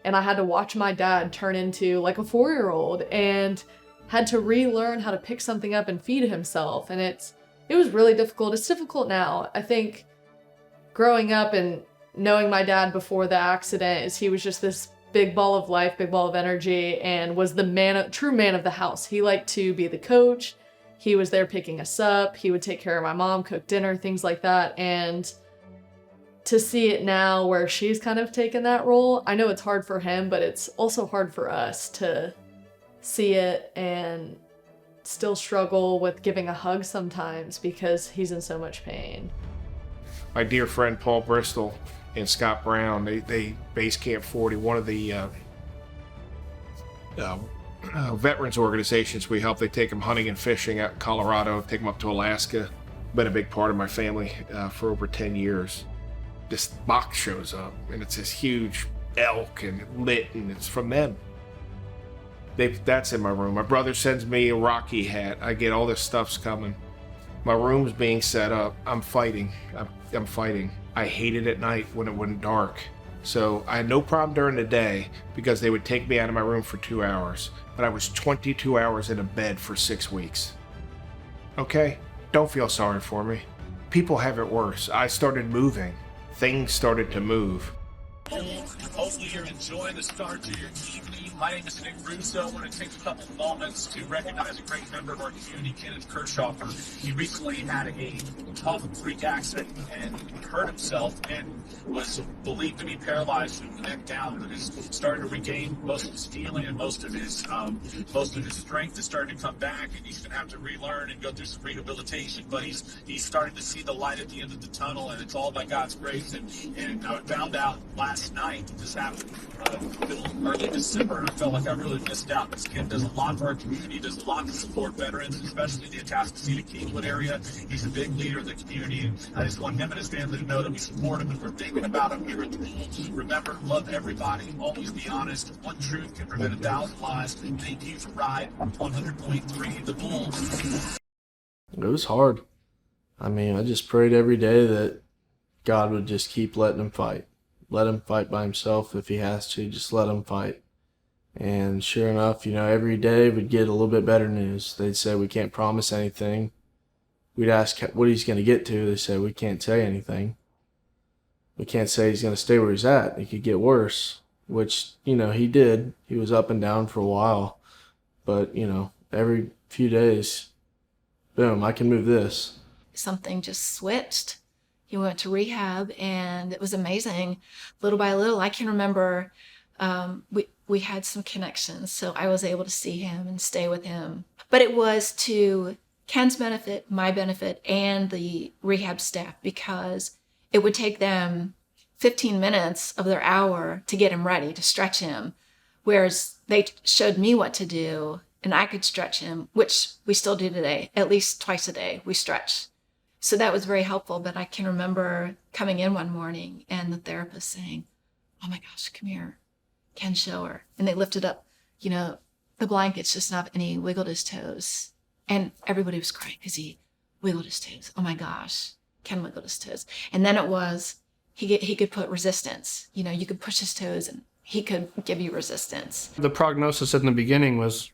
And I had to watch my dad turn into like a 4-year-old and had to relearn how to pick something up and feed himself. And it was really difficult. It's difficult now. I think growing up and knowing my dad before the accident is he was just this big ball of life, big ball of energy, and was the true man of the house. He liked to be the coach. He was there picking us up. He would take care of my mom, cook dinner, things like that. And to see it now where she's kind of taken that role, I know it's hard for him, but it's also hard for us to see it and still struggle with giving a hug sometimes because he's in so much pain. My dear friend Paul Bristol and Scott Brown, they Base Camp 40, one of the veterans organizations we help. They take them hunting and fishing out in Colorado, take them up to Alaska. Been a big part of my family for over 10 years. This box shows up and it's this huge elk and lit, and it's from them. That's in my room. My brother sends me a Rocky hat. I get all this stuff's coming. My room's being set up. I'm fighting. I'm fighting. I hate it at night when it went dark. So I had no problem during the day because they would take me out of my room for 2 hours. But I was 22 hours in a bed for 6 weeks. Okay? Don't feel sorry for me. People have it worse. I started moving. Things started to move. Hopefully you're enjoying the start to your evening. My name is Nick Russo. I want to take a couple of moments to recognize a great member of our community, Ken Kirchhofer. He recently had a tough freak accident and hurt himself and was believed to be paralyzed from the neck down, but is starting to regain most of his feeling and most of his strength is starting to come back, and he's going to have to relearn and go through some rehabilitation, but he's starting to see the light at the end of the tunnel, and it's all by God's grace. And I found out last night that this happened early December, and I felt like I really missed out. This kid does a lot for our community, does a lot to support veterans, especially the Atascocita Kingwood area. He's a big leader of the community, and I just want him and his family to know that we support him and we're thinking about him here at the Bulls. Remember, love everybody, always be honest. One truth can prevent 1,000 lies. Thank you for Ride 100.3 The Bulls. It was hard. I mean, I just prayed every day that God would just keep letting him fight. Let him fight by himself if he has to. Just let him fight. And sure enough, every day we'd get a little bit better news. They'd say, we can't promise anything. We'd ask what he's going to get to. They said, we can't say anything. We can't say he's going to stay where he's at. He could get worse, which, he did. He was up and down for a while. But, every few days, boom, I can move this. Something just switched. He went to rehab, and it was amazing. Little by little, I can remember we had some connections, so I was able to see him and stay with him. But it was to Ken's benefit, my benefit, and the rehab staff, because it would take them 15 minutes of their hour to get him ready, to stretch him, whereas they showed me what to do, and I could stretch him, which we still do today. At least twice a day, we stretch. So that was very helpful. But I can remember coming in one morning and the therapist saying, oh my gosh, come here, Ken, show her. And they lifted up, the blankets just enough, and he wiggled his toes. And everybody was crying because he wiggled his toes. Oh my gosh, Ken wiggled his toes. And then it was, he could put resistance. You could push his toes and he could give you resistance. The prognosis in the beginning was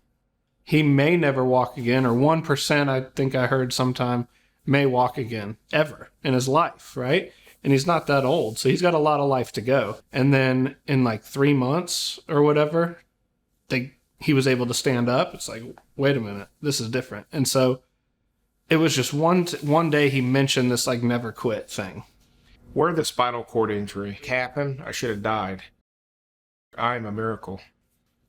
he may never walk again, or 1%, I think I heard sometime, may walk again ever in his life, right? And he's not that old, so he's got a lot of life to go. And then in like 3 months or whatever, he was able to stand up. It's like, wait a minute, this is different. And so it was just one day he mentioned this like never quit thing. Where the spinal cord injury happened, I should have died. I'm a miracle.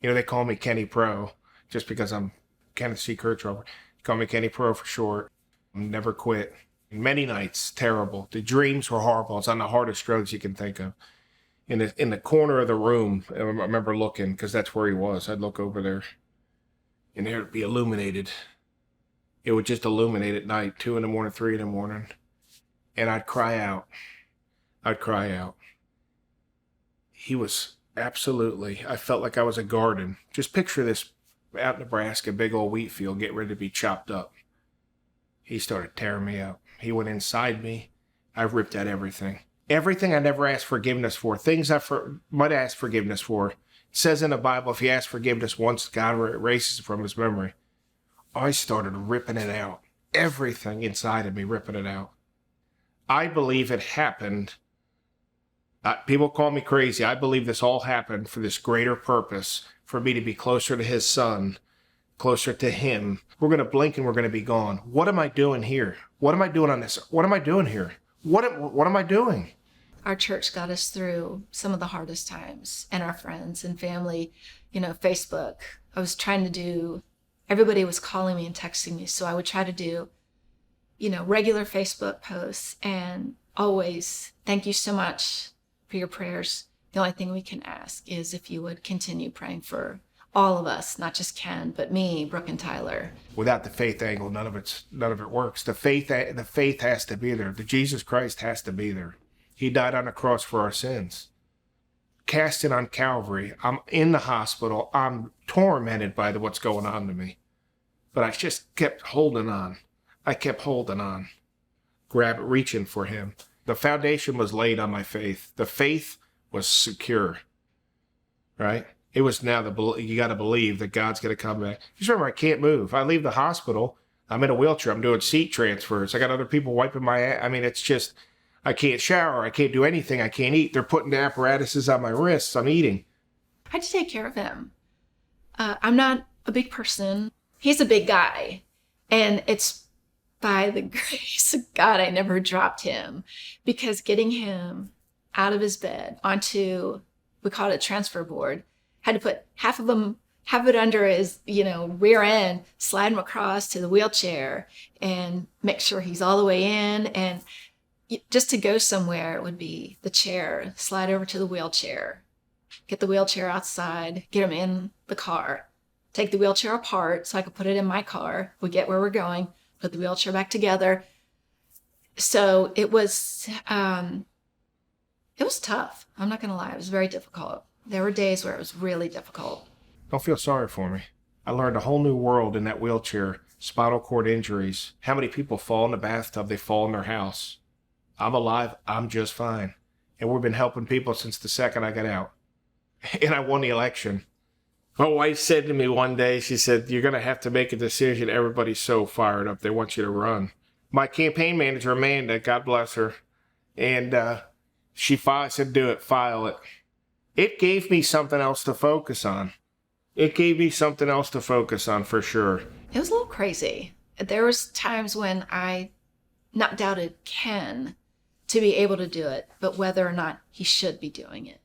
They call me Kenny Pro just because I'm Kenneth C. Kirchhofer. Call me Kenny Pro for short. Never quit. Many nights, terrible. The dreams were horrible. It's on the hardest drugs you can think of. In the corner of the room, I remember looking, because that's where he was. I'd look over there, and there would be illuminated. It would just illuminate at night, 2 a.m, 3 a.m, and I'd cry out. He was absolutely, I felt like I was a garden. Just picture this out in Nebraska, big old wheat field, getting ready to be chopped up. He started tearing me up. He went inside me. I ripped out everything. Everything I never asked forgiveness for. Things I might ask forgiveness for. It says in the Bible, if you ask forgiveness once, God erases it from his memory. I started ripping it out. Everything inside of me, ripping it out. I believe it happened. People call me crazy. I believe this all happened for this greater purpose, for me to be closer to his son, closer to him. We're going to blink and we're going to be gone. What am I doing here? What am I doing on this? What am I doing here? What am I doing? Our church got us through some of the hardest times, and our friends and family, Facebook. I was trying to do everybody was calling me and texting me. So I would try to do, regular Facebook posts and always, thank you so much for your prayers. The only thing we can ask is if you would continue praying for all of us, not just Ken, but me, Brooke, and Tyler. Without the faith angle, none of it works. The faith has to be there. The Jesus Christ has to be there. He died on the cross for our sins. Cast it on Calvary. I'm in the hospital. I'm tormented by what's going on to me. But I just kept holding on. I kept holding on. Reaching for him. The foundation was laid on my faith. The faith was secure. Right? It was now you got to believe that God's going to come back. Just remember, I can't move. I leave the hospital. I'm in a wheelchair. I'm doing seat transfers. I got other people wiping my ass. I mean, it's just, I can't shower. I can't do anything. I can't eat. They're putting the apparatuses on my wrists. I'm eating. I had to take care of him. I'm not a big person. He's a big guy. And it's by the grace of God I never dropped him, because getting him out of his bed onto, we call it a transfer board, had to put half it under his, rear end, slide him across to the wheelchair and make sure he's all the way in. And just to go somewhere, it would be the chair, slide over to the wheelchair, get the wheelchair outside, get him in the car, take the wheelchair apart so I could put it in my car. We get where we're going, put the wheelchair back together. So it was tough. I'm not going to lie. It was very difficult. There were days where it was really difficult. Don't feel sorry for me. I learned a whole new world in that wheelchair. Spinal cord injuries. How many people fall in the bathtub? They fall in their house. I'm alive. I'm just fine. And we've been helping people since the second I got out. And I won the election. My wife said to me one day, she said, you're going to have to make a decision. Everybody's so fired up. They want you to run. My campaign manager, Amanda, God bless her, and she said, do it, file it. It gave me something else to focus on. It gave me something else to focus on for sure. It was a little crazy. There was times when I not doubted Ken to be able to do it, but whether or not he should be doing it.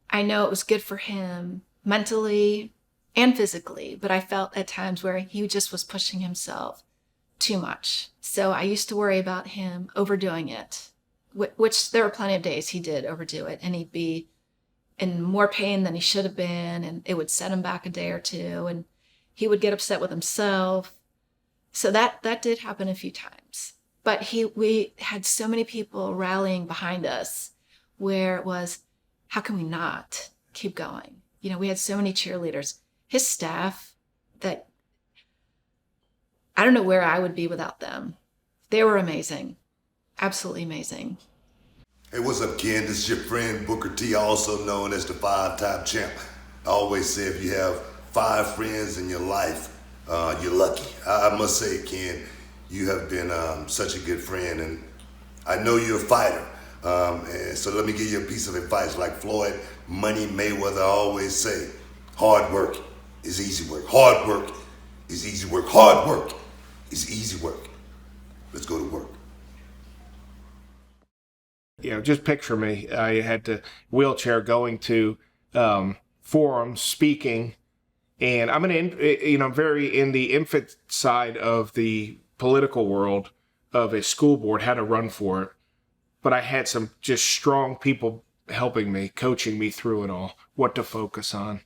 I know it was good for him mentally and physically, but I felt at times where he just was pushing himself too much. So I used to worry about him overdoing it, which there were plenty of days he did overdo it, and he'd be in more pain than he should have been, and it would set him back a day or two, and he would get upset with himself. So that did happen a few times. But we had so many people rallying behind us where it was, how can we not keep going? We had so many cheerleaders. His staff, that I don't know where I would be without them. They were amazing. Absolutely amazing. Hey, what's up, Ken? This is your friend Booker T, also known as the 5-time champ. I always say if you have 5 friends in your life, you're lucky. I must say, Ken, you have been such a good friend, and I know you're a fighter. And so let me give you a piece of advice. Like Floyd Money Mayweather always say, hard work is easy work. Hard work is easy work. Hard work is easy work. Let's go to work. Just picture me. I had to wheelchair going to forums, speaking, and I'm very in the infant side of the political world of a school board, how to run for it. But I had some just strong people helping me, coaching me through it all, what to focus on.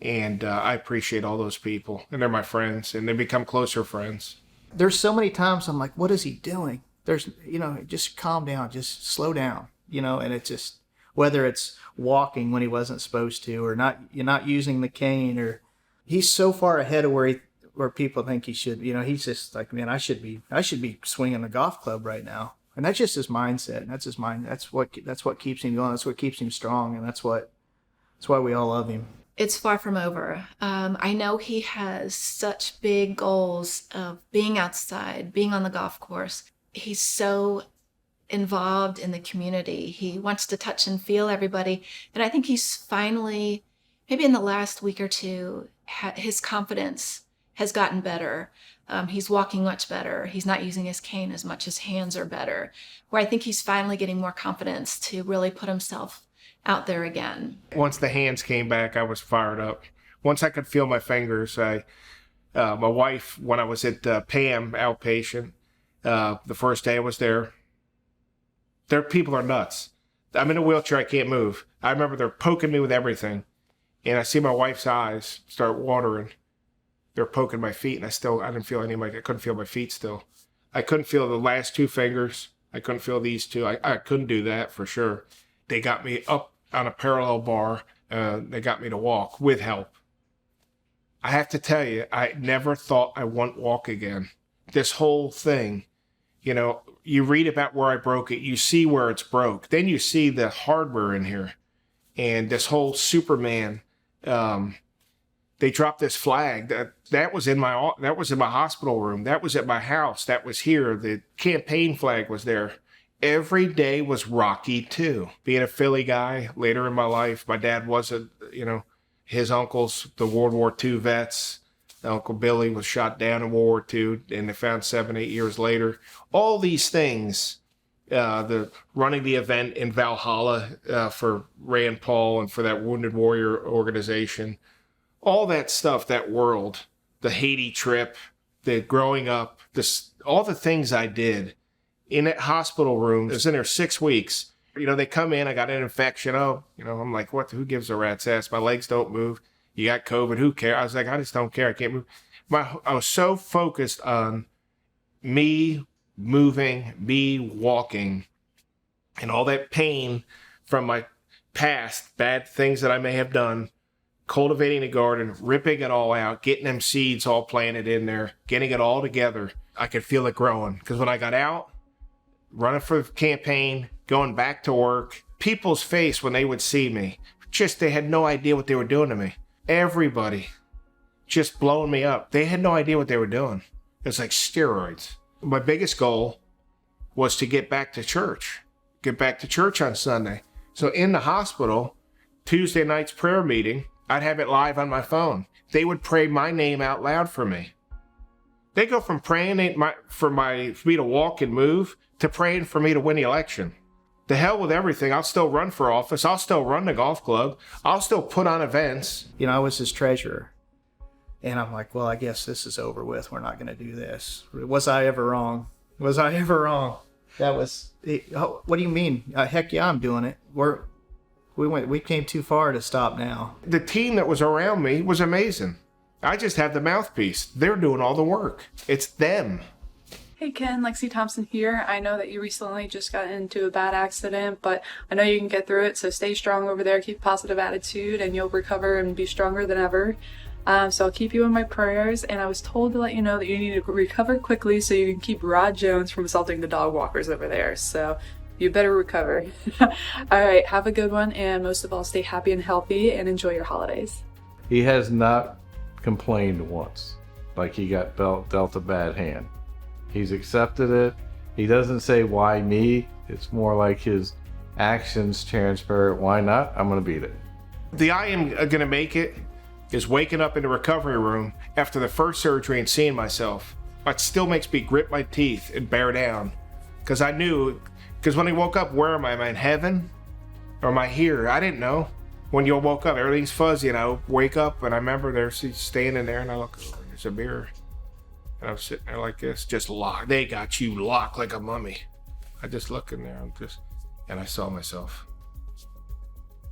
And I appreciate all those people, and they're my friends, and they become closer friends. There's so many times I'm like, what is he doing? There's, just calm down, just slow down, and it's just, whether it's walking when he wasn't supposed to, or you're not using the cane, or he's so far ahead of where people think he should, he's just like, man, I should be swinging a golf club right now. And that's just his mindset. That's his mind. That's what keeps him going. That's what keeps him strong. And that's why we all love him. It's far from over. I know he has such big goals of being outside, being on the golf course. He's so involved in the community. He wants to touch and feel everybody. And I think he's finally, maybe in the last week or two, his confidence has gotten better. He's walking much better. He's not using his cane as much. His hands are better. Where I think he's finally getting more confidence to really put himself out there again. Once the hands came back, I was fired up. Once I could feel my fingers, My wife, when I was at PAM outpatient, the first day I was there, their people are nuts. I'm in a wheelchair, I can't move. I remember they're poking me with everything. And I see my wife's eyes start watering. They're poking my feet, and I didn't feel I couldn't feel my feet still. I couldn't feel the last 2 fingers. I couldn't feel these 2. I couldn't do that for sure. They got me up on a parallel bar. They got me to walk with help. I have to tell you, I never thought I wouldn't walk again. This whole thing, you read about where I broke it, you see where it's broke. Then you see the hardware in here. And this whole Superman, they dropped this flag that was in my hospital room. That was at my house. That was here. The campaign flag was there. Every day was Rocky too. Being a Philly guy later in my life, my dad was his uncles, the World War II vets. Uncle Billy was shot down in World War II, and they found 7-8 years later. All these things, the running the event in Valhalla for Rand Paul and for that Wounded Warrior organization, all that stuff, that world, the Haiti trip, the growing up, all the things I did in that hospital room. I was in there 6 weeks. They come in, I got an infection. I'm like, what? Who gives a rat's ass? My legs don't move. You got COVID. Who cares? I was like, I just don't care. I can't move. I was so focused on me moving, me walking, and all that pain from my past, bad things that I may have done, cultivating the garden, ripping it all out, getting them seeds all planted in there, getting it all together. I could feel it growing. Because when I got out, running for the campaign, going back to work, people's face when they would see me, they had no idea what they were doing to me. Everybody just blowing me up. They had no idea what they were doing. It was like steroids. My biggest goal was to get back to church on Sunday. So in the hospital, Tuesday night's prayer meeting, I'd have it live on my phone. They would pray my name out loud for me. They go from praying for me to walk and move to praying for me to win the election. The hell with everything. I'll still run for office. I'll still run the golf club. I'll still put on events. I was his treasurer. And I'm like, well, I guess this is over with. We're not going to do this. Was I ever wrong? That was, what do you mean? Heck yeah, I'm doing it. We came too far to stop now. The team that was around me was amazing. I just have the mouthpiece. They're doing all the work. It's them. Hey Ken, Lexi Thompson here. I know that you recently just got into a bad accident, but I know you can get through it, so stay strong over there, keep a positive attitude, and you'll recover and be stronger than ever. So I'll keep you in my prayers, and I was told to let you know that you need to recover quickly so you can keep Rod Jones from assaulting the dog walkers over there, so you better recover. Alright, have a good one, and most of all, stay happy and healthy, and enjoy your holidays. He has not complained once, like he got dealt a bad hand. He's accepted it. He doesn't say, why me? It's more like his actions transfer. Why not? I'm going to beat it. The I am going to make it is waking up in the recovery room after the first surgery and seeing myself. It still makes me grit my teeth and bear down. Because I knew, because when I woke up, where am I? Am I in heaven? Or am I here? I didn't know. When you woke up, everything's fuzzy, and I wake up, and I remember there's standing there, and I look over, there's a mirror. And I was sitting there like this, just locked. They got you locked like a mummy. I just look in there, and I saw myself.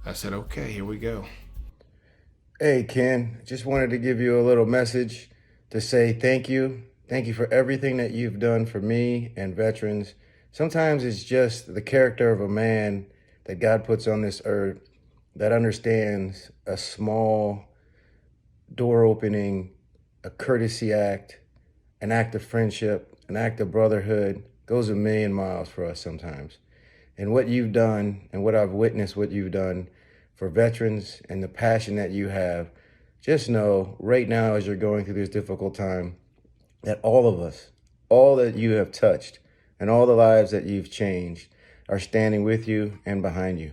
I said, okay, here we go. Hey, Ken, just wanted to give you a little message to say thank you. Thank you for everything that you've done for me and veterans. Sometimes it's just the character of a man that God puts on this earth that understands a small door opening, a courtesy act, an act of friendship, an act of brotherhood goes a million miles for us sometimes. And what you've done and what I've witnessed what you've done for veterans and the passion that you have, just know right now as you're going through this difficult time that all of us, all that you have touched and all the lives that you've changed are standing with you and behind you.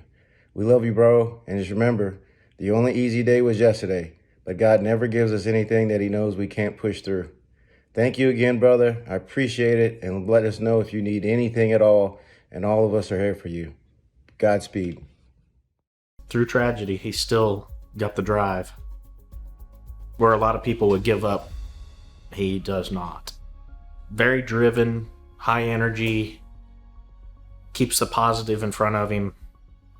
We love you, bro. And just remember, the only easy day was yesterday, but God never gives us anything that he knows we can't push through. Thank you again, brother. I appreciate it. And let us know if you need anything at all. And all of us are here for you. Godspeed. Through tragedy, he still got the drive. Where a lot of people would give up He does not. Very driven, high energy, keeps the positive in front of him,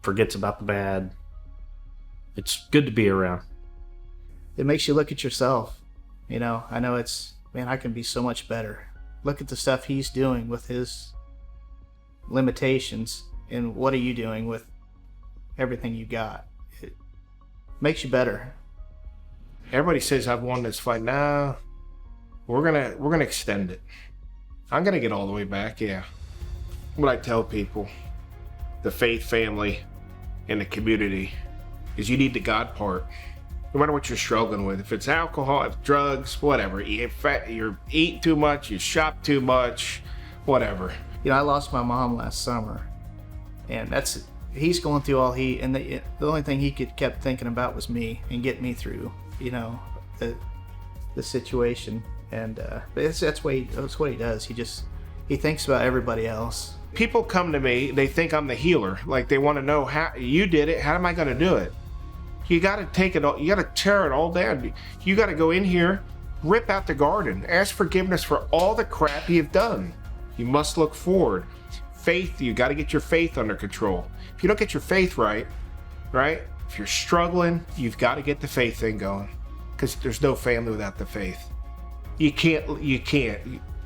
forgets about the bad. It's good to be around. It makes you look at yourself. You know, I know man, I can be so much better. Look at the stuff he's doing with his limitations, and what are you doing with everything you got? It makes you better. Everybody says I've won this fight. Nah, we're gonna extend it. I'm gonna get all the way back. Yeah. What I tell people, the faith, family, and the community, is you need the God part. No matter what you're struggling with, if it's alcohol, if drugs, whatever, you're eating too much, you shop too much, whatever. You know, I lost my mom last summer, and he's going through all and the only thing he kept thinking about was me and getting me through, you know, the situation. And that's what he does. He thinks about everybody else. People come to me, they think I'm the healer. Like, they want to know how you did it. How am I going to do it? You got to take it all. You got to tear it all down. You got to go in here, rip out the garden, ask forgiveness for all the crap you've done. You must look forward. Faith, you got to get your faith under control. If you don't get your faith right? If you're struggling, you've got to get the faith thing going, because there's no family without the faith. You can't.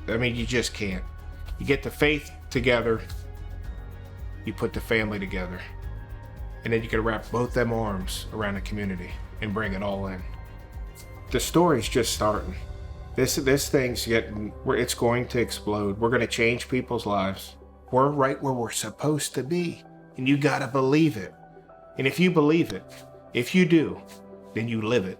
I mean, you just can't. You get the faith together, you put the family together, and then you can wrap both them arms around the community and bring it all in. The story's just starting. This thing's it's going to explode. We're going to change people's lives. We're right where we're supposed to be, and you got to believe it. And if you believe it, if you do, then you live it.